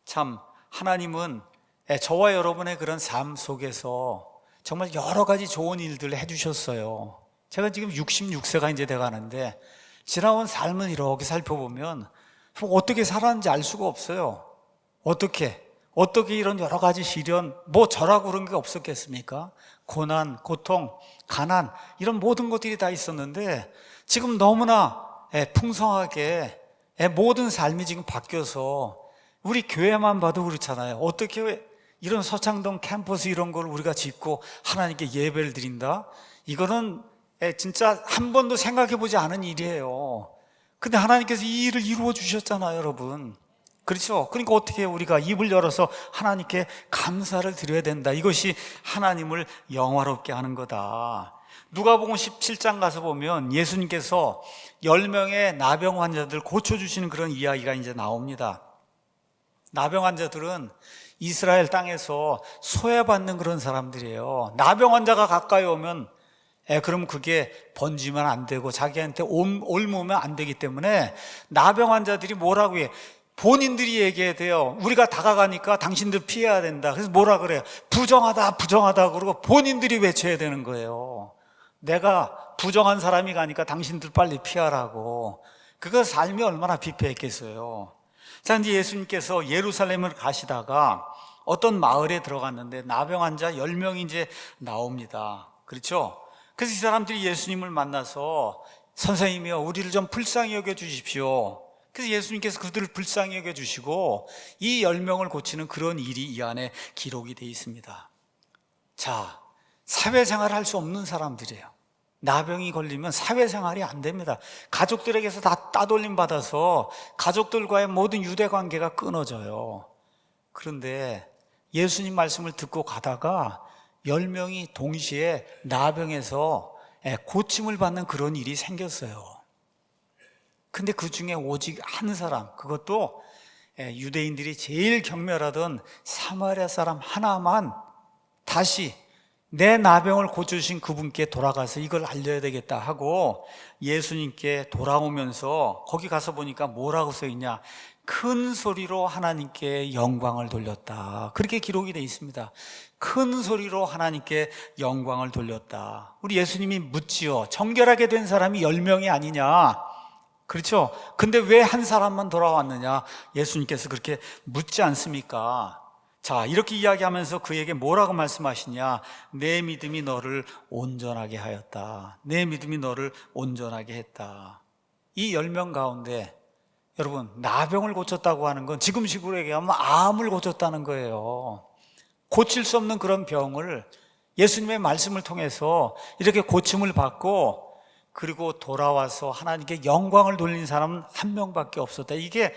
참 하나님은 저와 여러분의 그런 삶 속에서 정말 여러 가지 좋은 일들을 해주셨어요. 제가 지금 66세가 이제 돼가는데 지나온 삶을 이렇게 살펴보면 어떻게 살았는지 알 수가 없어요. 어떻게 이런 여러 가지 시련, 저라고 그런 게 없었겠습니까? 고난, 고통, 가난, 이런 모든 것들이 다 있었는데 지금 너무나 풍성하게 모든 삶이 지금 바뀌어서 우리 교회만 봐도 그렇잖아요. 어떻게 이런 서창동 캠퍼스 이런 걸 우리가 짓고 하나님께 예배를 드린다? 이거는 진짜 한 번도 생각해 보지 않은 일이에요. 근데 하나님께서 이 일을 이루어 주셨잖아요, 여러분. 그렇죠? 그러니까 어떻게 우리가 입을 열어서 하나님께 감사를 드려야 된다. 이것이 하나님을 영화롭게 하는 거다. 누가복음 17장 가서 보면 예수님께서 10명의 나병 환자들 고쳐주시는 그런 이야기가 이제 나옵니다. 나병 환자들은 이스라엘 땅에서 소외받는 그런 사람들이에요. 나병 환자가 가까이 오면 그럼 그게 번지면 안 되고 자기한테 옮으면 안 되기 때문에 나병 환자들이 뭐라고 해? 본인들이 얘기해야 돼요. 우리가 다가가니까 당신들 피해야 된다. 그래서 뭐라 그래요? 부정하다 그러고 본인들이 외쳐야 되는 거예요. 내가 부정한 사람이 가니까 당신들 빨리 피하라고. 그거 삶이 얼마나 비폐했겠어요. 자, 이제 예수님께서 예루살렘을 가시다가 어떤 마을에 들어갔는데 나병 환자 10명이 이제 나옵니다. 그렇죠? 그래서 이 사람들이 예수님을 만나서 선생님이요, 우리를 좀 불쌍히 여겨 주십시오. 그래서 예수님께서 그들을 불쌍히 여겨 주시고 이 10명을 고치는 그런 일이 이 안에 기록이 되어 있습니다. 자, 사회생활을 할 수 없는 사람들이에요. 나병이 걸리면 사회생활이 안 됩니다. 가족들에게서 다 따돌림 받아서 가족들과의 모든 유대관계가 끊어져요. 그런데 예수님 말씀을 듣고 가다가 10명이 동시에 나병에서 고침을 받는 그런 일이 생겼어요. 근데 그 중에 오직 한 사람, 그것도 유대인들이 제일 경멸하던 사마리아 사람 하나만 다시 내 나병을 고쳐주신 그분께 돌아가서 이걸 알려야 되겠다 하고 예수님께 돌아오면서 거기 가서 보니까 뭐라고 써있냐? 큰 소리로 하나님께 영광을 돌렸다. 그렇게 기록이 되어 있습니다. 큰 소리로 하나님께 영광을 돌렸다. 우리 예수님이 묻지요. 정결하게 된 사람이 10명이 아니냐? 그렇죠? 근데 왜 한 사람만 돌아왔느냐? 예수님께서 그렇게 묻지 않습니까? 자, 이렇게 이야기하면서 그에게 뭐라고 말씀하시냐? 내 믿음이 너를 온전하게 하였다. 내 믿음이 너를 온전하게 했다. 이 10명 가운데 여러분, 나병을 고쳤다고 하는 건 지금 식으로 얘기하면 암을 고쳤다는 거예요. 고칠 수 없는 그런 병을 예수님의 말씀을 통해서 이렇게 고침을 받고 그리고 돌아와서 하나님께 영광을 돌린 사람은 한 명밖에 없었다. 이게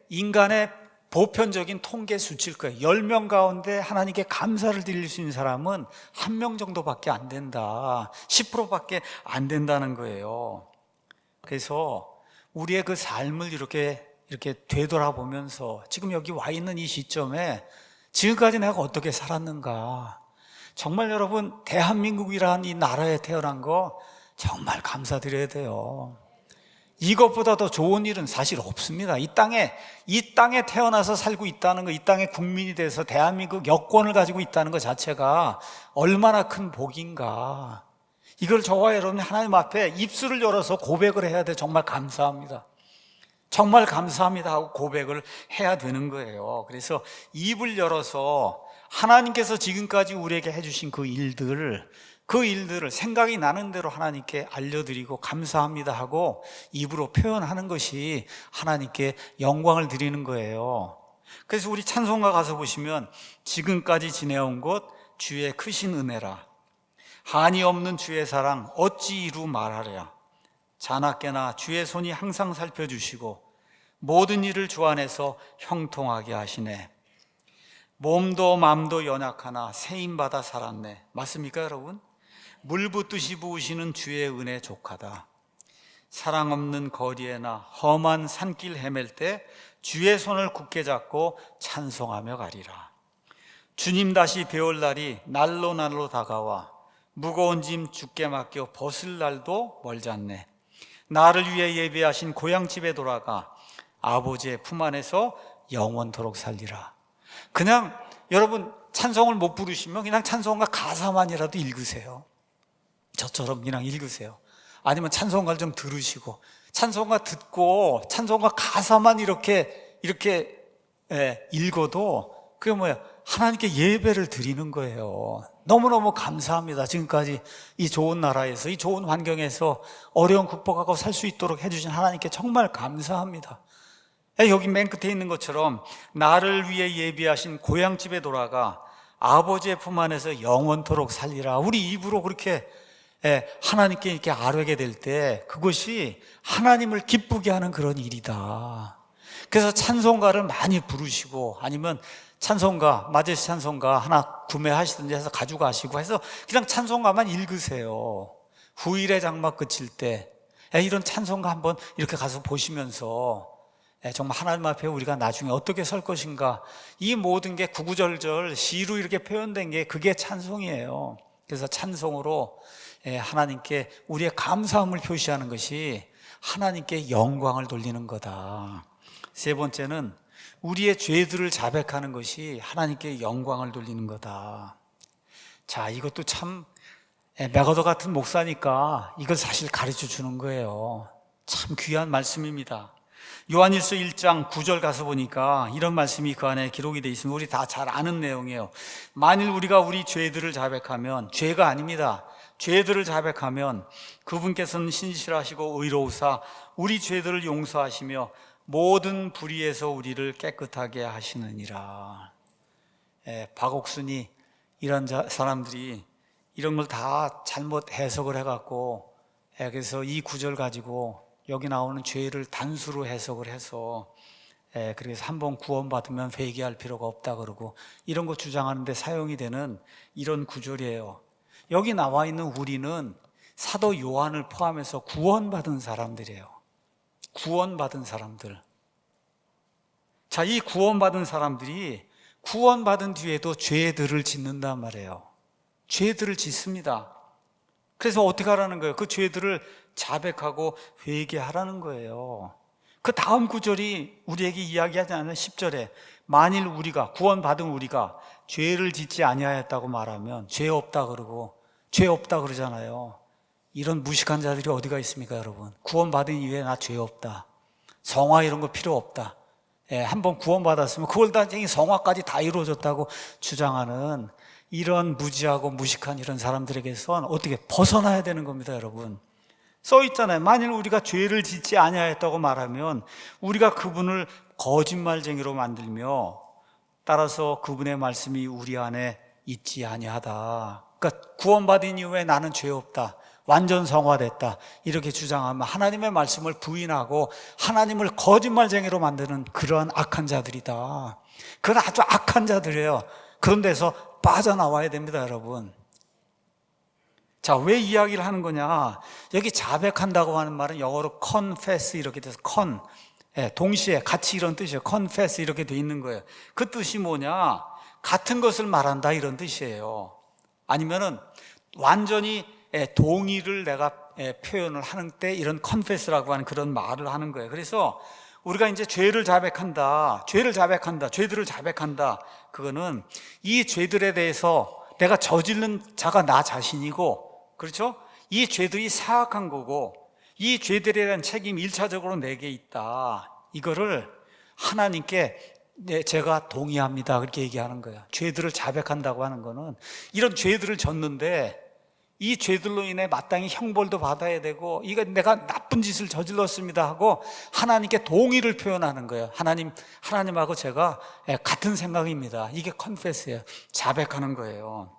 인간의 보편적인 통계 수치일 거예요. 10명 가운데 하나님께 감사를 드릴 수 있는 사람은 한 명 정도밖에 안 된다. 10%밖에 안 된다는 거예요. 그래서 우리의 그 삶을 이렇게 되돌아보면서 지금 여기 와 있는 이 시점에 지금까지 내가 어떻게 살았는가. 정말 여러분, 대한민국이라는 이 나라에 태어난 거 정말 감사드려야 돼요. 이것보다 더 좋은 일은 사실 없습니다. 이 땅에 태어나서 살고 있다는 거, 이 땅의 국민이 돼서 대한민국 여권을 가지고 있다는 것 자체가 얼마나 큰 복인가. 이걸 저와 여러분이 하나님 앞에 입술을 열어서 고백을 해야 돼. 정말 감사합니다. 정말 감사합니다 하고 고백을 해야 되는 거예요. 그래서 입을 열어서 하나님께서 지금까지 우리에게 해주신 그 일들을 생각이 나는 대로 하나님께 알려드리고 감사합니다 하고 입으로 표현하는 것이 하나님께 영광을 드리는 거예요. 그래서 우리 찬송가 가서 보시면 지금까지 지내온 것 주의 크신 은혜라, 한이 없는 주의 사랑 어찌 이루 말하랴, 자나깨나 주의 손이 항상 살펴주시고 모든 일을 주 안에서 형통하게 하시네. 몸도 맘도 연약하나 세임받아 살았네. 맞습니까 여러분? 물 붓듯이 부으시는 주의 은혜 족하다. 사랑 없는 거리에나 험한 산길 헤맬 때 주의 손을 굳게 잡고 찬송하며 가리라. 주님 다시 배울 날이 날로 다가와 무거운 짐 주께 맡겨 벗을 날도 멀지 않네. 나를 위해 예배하신 고향집에 돌아가 아버지의 품 안에서 영원토록 살리라. 그냥 여러분 찬송을 못 부르시면 그냥 찬송가 가사만이라도 읽으세요. 저처럼 그냥 읽으세요. 아니면 찬송가를 좀 들으시고 찬송가 듣고 찬송가 가사만 이렇게 읽어도 그게 뭐야? 하나님께 예배를 드리는 거예요. 너무너무 감사합니다. 지금까지 이 좋은 나라에서 이 좋은 환경에서 어려움 극복하고 살 수 있도록 해주신 하나님께 정말 감사합니다. 여기 맨 끝에 있는 것처럼 나를 위해 예비하신 고향집에 돌아가 아버지의 품 안에서 영원토록 살리라. 우리 입으로 그렇게 하나님께 이렇게 아뢰게 될 때 그것이 하나님을 기쁘게 하는 그런 일이다. 그래서 찬송가를 많이 부르시고 아니면 찬송가, 마제스 찬송가 하나 구매하시든지 해서 가져가시고 해서 그냥 찬송가만 읽으세요. 후일의 장막 그칠 때 이런 찬송가 한번 이렇게 가서 보시면서 정말 하나님 앞에 우리가 나중에 어떻게 설 것인가, 이 모든 게 구구절절 시로 이렇게 표현된 게 그게 찬송이에요. 그래서 찬송으로 하나님께 우리의 감사함을 표시하는 것이 하나님께 영광을 돌리는 거다. 세 번째는 우리의 죄들을 자백하는 것이 하나님께 영광을 돌리는 거다. 자, 이것도 참 메가더 같은 목사니까 이걸 사실 가르쳐 주는 거예요. 참 귀한 말씀입니다. 요한일서 1장 9절 가서 보니까 이런 말씀이 그 안에 기록이 되어 있습니다. 우리 다 잘 아는 내용이에요. 만일 우리가 우리 죄들을 자백하면, 죄가 아닙니다, 죄들을 자백하면 그분께서는 신실하시고 의로우사 우리 죄들을 용서하시며 모든 불의에서 우리를 깨끗하게 하시느니라. 박옥순이 이런 사람들이 이런 걸 다 잘못 해석을 해갖고 그래서 이 구절 가지고 여기 나오는 죄를 단수로 해석을 해서 그래서 한번 구원받으면 회개할 필요가 없다 그러고 이런 거 주장하는데 사용이 되는 이런 구절이에요. 여기 나와 있는 우리는 사도 요한을 포함해서 구원받은 사람들이에요. 구원받은 사람들. 자, 이 구원받은 사람들이 구원받은 뒤에도 죄들을 짓는단 말이에요. 죄들을 짓습니다. 그래서 어떻게 하라는 거예요? 그 죄들을 자백하고 회개하라는 거예요. 그 다음 구절이 우리에게 이야기하지 않는 10절에 만일 우리가 구원받은 우리가 죄를 짓지 아니하였다고 말하면 죄 없다 그러고 죄 없다 그러잖아요. 이런 무식한 자들이 어디가 있습니까, 여러분? 구원받은 이후에 나 죄 없다, 성화 이런 거 필요 없다, 한번 구원받았으면 그걸 다 성화까지 다 이루어졌다고 주장하는 이런 무지하고 무식한 이런 사람들에게선 어떻게 벗어나야 되는 겁니다, 여러분. 써 있잖아요. 만일 우리가 죄를 짓지 아니하였다고 말하면 우리가 그분을 거짓말쟁이로 만들며 따라서 그분의 말씀이 우리 안에 있지 아니하다. 그러니까 구원받은 이후에 나는 죄 없다, 완전 성화됐다 이렇게 주장하면 하나님의 말씀을 부인하고 하나님을 거짓말쟁이로 만드는 그러한 악한 자들이다. 그건 아주 악한 자들이에요. 그런 데서 빠져나와야 됩니다, 여러분. 자, 왜 이야기를 하는 거냐? 여기 자백한다고 하는 말은 영어로 confess 이렇게 돼서 동시에 같이 이런 뜻이에요. confess 이렇게 돼 있는 거예요. 그 뜻이 뭐냐? 같은 것을 말한다 이런 뜻이에요. 아니면은 완전히 동의를 내가 표현을 하는 때 이런 confess라고 하는 그런 말을 하는 거예요. 그래서 우리가 이제 죄를 자백한다, 죄들을 자백한다. 그거는 이 죄들에 대해서 내가 저지른 자가 나 자신이고, 그렇죠? 이 죄들이 사악한 거고 이 죄들에 대한 책임이 1차적으로 내게 있다. 이거를 하나님께 제가 동의합니다 그렇게 얘기하는 거예요. 죄들을 자백한다고 하는 거는 이런 죄들을 졌는데 이 죄들로 인해 마땅히 형벌도 받아야 되고 이거 내가 나쁜 짓을 저질렀습니다 하고 하나님께 동의를 표현하는 거예요. 하나님하고 제가 같은 생각입니다. 이게 컨페스예요. 자백하는 거예요.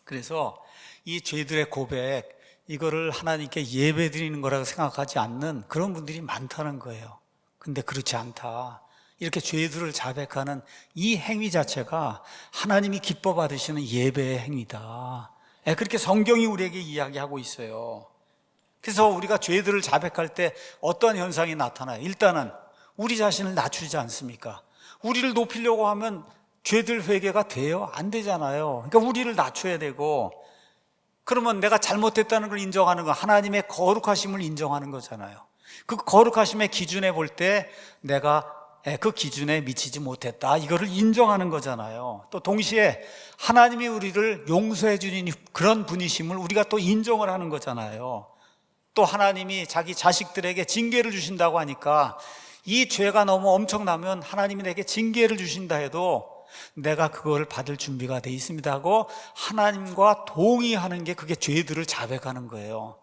그래서 이 죄들의 고백, 이거를 하나님께 예배 드리는 거라고 생각하지 않는 그런 분들이 많다는 거예요. 근데 그렇지 않다. 이렇게 죄들을 자백하는 이 행위 자체가 하나님이 기뻐 받으시는 예배의 행위다. 그렇게 성경이 우리에게 이야기하고 있어요. 그래서 우리가 죄들을 자백할 때 어떤 현상이 나타나요? 일단은 우리 자신을 낮추지 않습니까? 우리를 높이려고 하면 죄들 회개가 돼요? 안 되잖아요. 그러니까 우리를 낮춰야 되고, 그러면 내가 잘못했다는 걸 인정하는 거, 하나님의 거룩하심을 인정하는 거잖아요. 그 거룩하심의 기준에 볼 때 내가 그 기준에 미치지 못했다, 이거를 인정하는 거잖아요. 또 동시에 하나님이 우리를 용서해 주는 그런 분이심을 우리가 또 인정을 하는 거잖아요. 또 하나님이 자기 자식들에게 징계를 주신다고 하니까 이 죄가 너무 엄청나면 하나님이 내게 징계를 주신다 해도 내가 그걸 받을 준비가 돼 있습니다 하고 하나님과 동의하는 게 그게 죄들을 자백하는 거예요.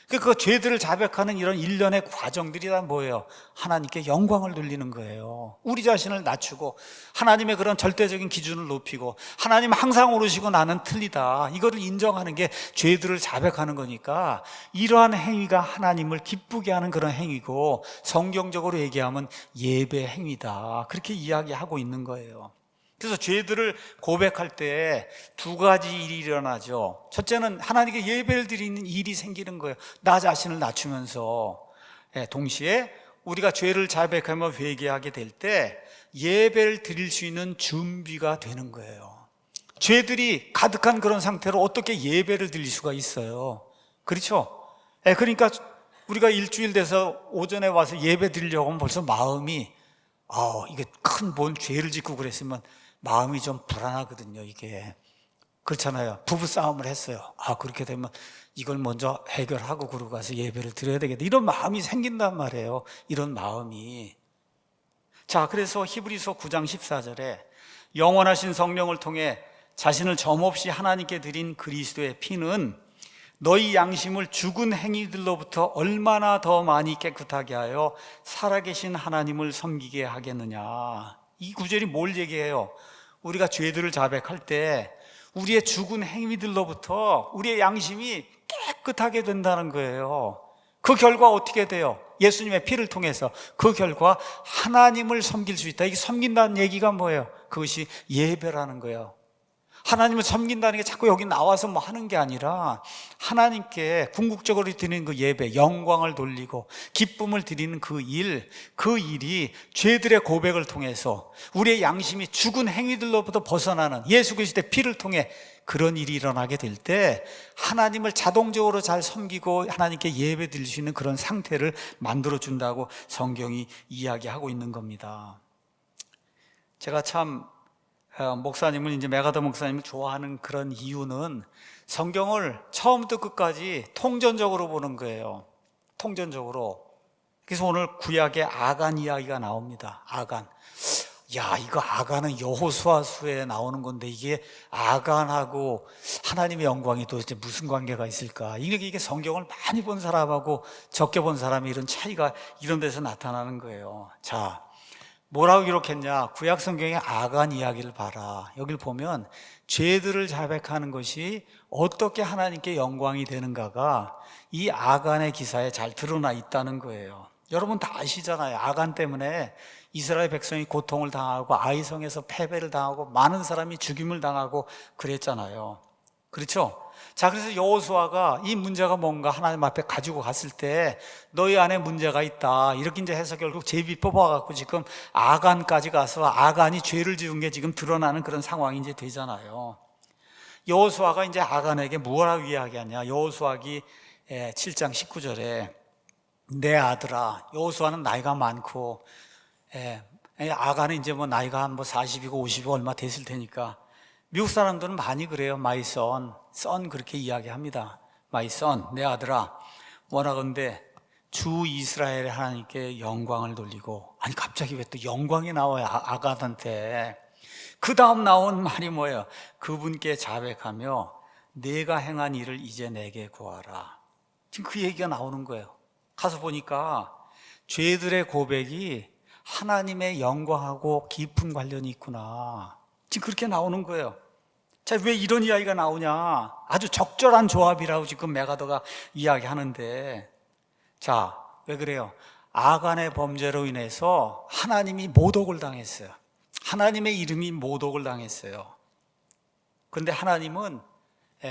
그 죄들을 자백하는 이런 일련의 과정들이 다 뭐예요? 하나님께 영광을 돌리는 거예요. 우리 자신을 낮추고 하나님의 그런 절대적인 기준을 높이고 하나님 항상 옳으시고 나는 틀리다, 이거를 인정하는 게 죄들을 자백하는 거니까 이러한 행위가 하나님을 기쁘게 하는 그런 행위고 성경적으로 얘기하면 예배 행위다, 그렇게 이야기하고 있는 거예요. 그래서 죄들을 고백할 때 두 가지 일이 일어나죠. 첫째는 하나님께 예배를 드리는 일이 생기는 거예요. 나 자신을 낮추면서. 동시에 우리가 죄를 자백하며 회개하게 될 때 예배를 드릴 수 있는 준비가 되는 거예요. 죄들이 가득한 그런 상태로 어떻게 예배를 드릴 수가 있어요? 그렇죠? 그러니까 우리가 일주일 돼서 오전에 와서 예배 드리려고 하면 벌써 마음이 이게 큰 뭔 죄를 짓고 그랬으면 마음이 좀 불안하거든요. 이게 그렇잖아요. 부부싸움을 했어요. 그렇게 되면 이걸 먼저 해결하고 그러고 가서 예배를 드려야 되겠다, 이런 마음이 생긴단 말이에요. 이런 마음이. 자, 그래서 히브리서 9장 14절에 영원하신 성령을 통해 자신을 점없이 하나님께 드린 그리스도의 피는 너희 양심을 죽은 행위들로부터 얼마나 더 많이 깨끗하게 하여 살아계신 하나님을 섬기게 하겠느냐. 이 구절이 뭘 얘기해요? 우리가 죄들을 자백할 때 우리의 죽은 행위들로부터 우리의 양심이 깨끗하게 된다는 거예요. 그 결과 어떻게 돼요? 예수님의 피를 통해서 그 결과 하나님을 섬길 수 있다. 이게 섬긴다는 얘기가 뭐예요? 그것이 예배라는 거예요. 하나님을 섬긴다는 게 자꾸 여기 나와서 뭐 하는 게 아니라 하나님께 궁극적으로 드리는 그 예배, 영광을 돌리고 기쁨을 드리는 그 일이 죄들의 고백을 통해서 우리의 양심이 죽은 행위들로부터 벗어나는 예수 그리스도의 피를 통해 그런 일이 일어나게 될 때 하나님을 자동적으로 잘 섬기고 하나님께 예배 드릴 수 있는 그런 상태를 만들어준다고 성경이 이야기하고 있는 겁니다. 제가 참 목사님을, 이제 메가더 목사님을 좋아하는 그런 이유는 성경을 처음부터 끝까지 통전적으로 보는 거예요. 통전적으로. 그래서 오늘 구약의 아간 이야기가 나옵니다. 아간. 야, 이거 아간은 여호수아서에 나오는 건데 이게 아간하고 하나님의 영광이 도대체 무슨 관계가 있을까? 이게 성경을 많이 본 사람하고 적게 본 사람이 이런 차이가 이런 데서 나타나는 거예요. 자, 뭐라고 기록했냐? 구약 성경의 아간 이야기를 봐라. 여기를 보면 죄들을 자백하는 것이 어떻게 하나님께 영광이 되는가가 이 아간의 기사에 잘 드러나 있다는 거예요. 여러분 다 아시잖아요. 아간 때문에 이스라엘 백성이 고통을 당하고 아이성에서 패배를 당하고 많은 사람이 죽임을 당하고 그랬잖아요. 그렇죠? 자, 그래서 여호수아가 이 문제가 뭔가 하나님 앞에 가지고 갔을 때 너희 안에 문제가 있다 이렇게 이제 해서 결국 제비 뽑아갖고 지금 아간까지 가서 아간이 죄를 지은 게 지금 드러나는 그런 상황이 이제 되잖아요. 여호수아가 이제 아간에게 뭐라고 이야기하냐? 여호수아기 7장 19절에 내 아들아, 여호수아는 나이가 많고 아간은 이제 뭐 나이가 한 40이고 50이고 얼마 됐을 테니까 미국 사람들은 많이 그래요. My son, son 그렇게 이야기합니다. My son, 내 아들아, 원하건대 주 이스라엘의 하나님께 영광을 돌리고. 아니 갑자기 왜 또 영광이 나와요? 아간한테. 그 다음 나온 말이 뭐예요? 그분께 자백하며 내가 행한 일을 이제 내게 구하라. 지금 그 얘기가 나오는 거예요. 가서 보니까 죄들의 고백이 하나님의 영광하고 깊은 관련이 있구나. 지금 그렇게 나오는 거예요. 자, 왜 이런 이야기가 나오냐? 아주 적절한 조합이라고 지금 메가더가 이야기하는데, 자, 왜 그래요? 아간의 범죄로 인해서 하나님이 모독을 당했어요. 하나님의 이름이 모독을 당했어요. 그런데 하나님은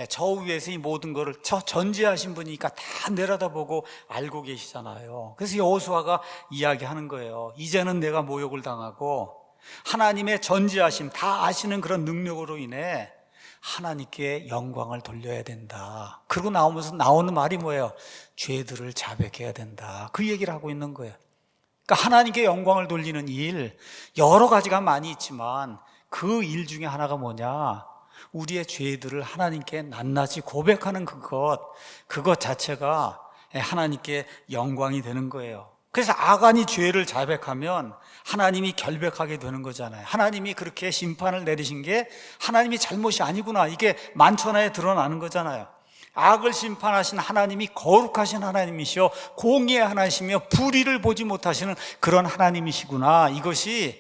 저 위에서 이 모든 것을 저 전지하신 분이니까 다 내려다보고 알고 계시잖아요. 그래서 여호수아가 이야기하는 거예요. 이제는 내가 모욕을 당하고 하나님의 전지하심 다 아시는 그런 능력으로 인해 하나님께 영광을 돌려야 된다. 그러고 나오면서 나오는 말이 뭐예요? 죄들을 자백해야 된다. 그 얘기를 하고 있는 거예요. 그러니까 하나님께 영광을 돌리는 일 여러 가지가 많이 있지만 그 일 중에 하나가 뭐냐? 우리의 죄들을 하나님께 낱낱이 고백하는 그것 자체가 하나님께 영광이 되는 거예요. 그래서 아간이 죄를 자백하면 하나님이 결백하게 되는 거잖아요. 하나님이 그렇게 심판을 내리신 게 하나님이 잘못이 아니구나, 이게 만천하에 드러나는 거잖아요. 악을 심판하신 하나님이 거룩하신 하나님이시오, 공의의 하나님이시며 불의를 보지 못하시는 그런 하나님이시구나, 이것이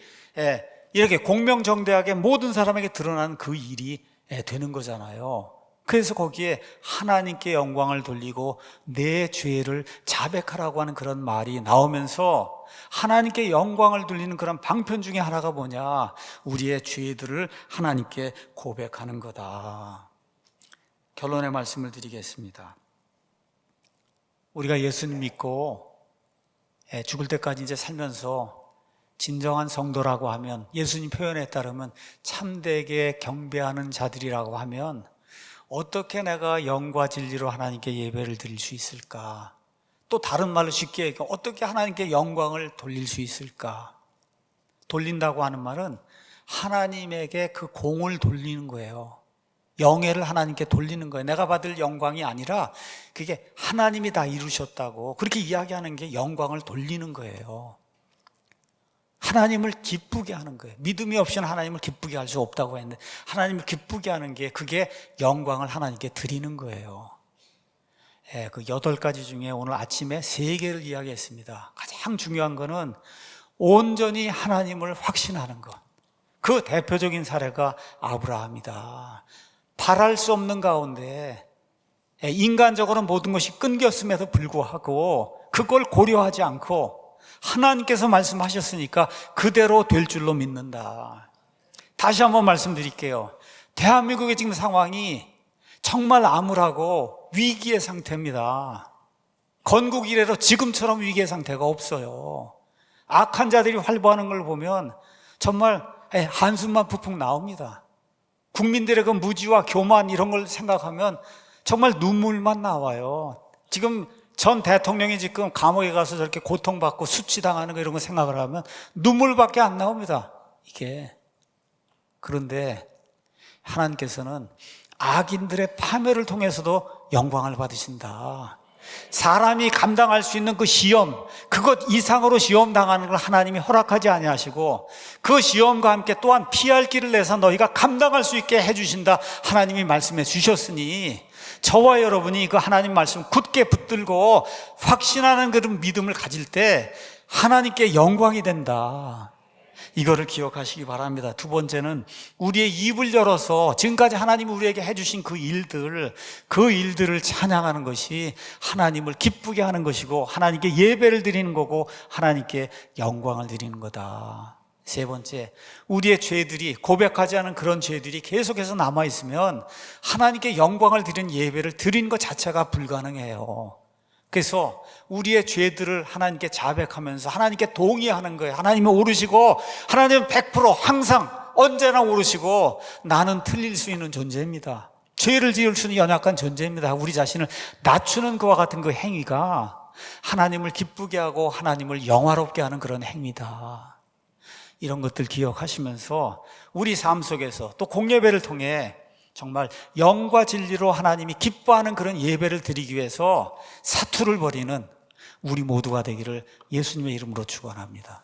이렇게 공명정대하게 모든 사람에게 드러나는 그 일이 되는 거잖아요. 그래서 거기에 하나님께 영광을 돌리고 내 죄를 자백하라고 하는 그런 말이 나오면서 하나님께 영광을 돌리는 그런 방편 중에 하나가 뭐냐? 우리의 죄들을 하나님께 고백하는 거다. 결론의 말씀을 드리겠습니다. 우리가 예수님 믿고 죽을 때까지 이제 살면서 진정한 성도라고 하면, 예수님 표현에 따르면 참되게 경배하는 자들이라고 하면 어떻게 내가 영과 진리로 하나님께 예배를 드릴 수 있을까? 또 다른 말로 쉽게 얘기하면 어떻게 하나님께 영광을 돌릴 수 있을까? 돌린다고 하는 말은 하나님에게 그 공을 돌리는 거예요. 영예를 하나님께 돌리는 거예요. 내가 받을 영광이 아니라 그게 하나님이 다 이루셨다고 그렇게 이야기하는 게 영광을 돌리는 거예요. 하나님을 기쁘게 하는 거예요. 믿음이 없이는 하나님을 기쁘게 할 수 없다고 했는데 하나님을 기쁘게 하는 게, 그게 영광을 하나님께 드리는 거예요. 그 8가지 중에 오늘 아침에 3개를 이야기했습니다. 가장 중요한 거는 온전히 하나님을 확신하는 것. 그 대표적인 사례가 아브라함이다. 바랄 수 없는 가운데 인간적으로 모든 것이 끊겼음에도 불구하고 그걸 고려하지 않고 하나님께서 말씀하셨으니까 그대로 될 줄로 믿는다. 다시 한번 말씀드릴게요. 대한민국의 지금 상황이 정말 암울하고 위기의 상태입니다. 건국 이래로 지금처럼 위기의 상태가 없어요. 악한 자들이 활보하는 걸 보면 정말 한숨만 푹푹 나옵니다. 국민들의 그 무지와 교만 이런 걸 생각하면 정말 눈물만 나와요. 지금 전 대통령이 지금 감옥에 가서 저렇게 고통받고 수치당하는 거 이런 거 생각을 하면 눈물밖에 안 나옵니다. 이게. 그런데 하나님께서는 악인들의 파멸을 통해서도 영광을 받으신다. 사람이 감당할 수 있는 그 시험, 그것 이상으로 시험 당하는 걸 하나님이 허락하지 아니하시고 그 시험과 함께 또한 피할 길을 내서 너희가 감당할 수 있게 해주신다. 하나님이 말씀해 주셨으니 저와 여러분이 그 하나님 말씀 굳게 붙들고 확신하는 그런 믿음을 가질 때 하나님께 영광이 된다. 이거를 기억하시기 바랍니다. 두 번째는 우리의 입을 열어서 지금까지 하나님이 우리에게 해주신 그 일들을 찬양하는 것이 하나님을 기쁘게 하는 것이고 하나님께 예배를 드리는 거고 하나님께 영광을 드리는 거다. 세 번째, 우리의 죄들이, 고백하지 않은 그런 죄들이 계속해서 남아있으면 하나님께 영광을 드리는 예배를 드리는 것 자체가 불가능해요. 그래서 우리의 죄들을 하나님께 자백하면서 하나님께 동의하는 거예요. 하나님은 오르시고 하나님은 100% 항상 언제나 오르시고 나는 틀릴 수 있는 존재입니다. 죄를 지을 수는 연약한 존재입니다. 우리 자신을 낮추는 그와 같은 그 행위가 하나님을 기쁘게 하고 하나님을 영화롭게 하는 그런 행위다. 이런 것들 기억하시면서 우리 삶 속에서 또 공예배를 통해 정말 영과 진리로 하나님이 기뻐하는 그런 예배를 드리기 위해서 사투를 벌이는 우리 모두가 되기를 예수님의 이름으로 축원합니다.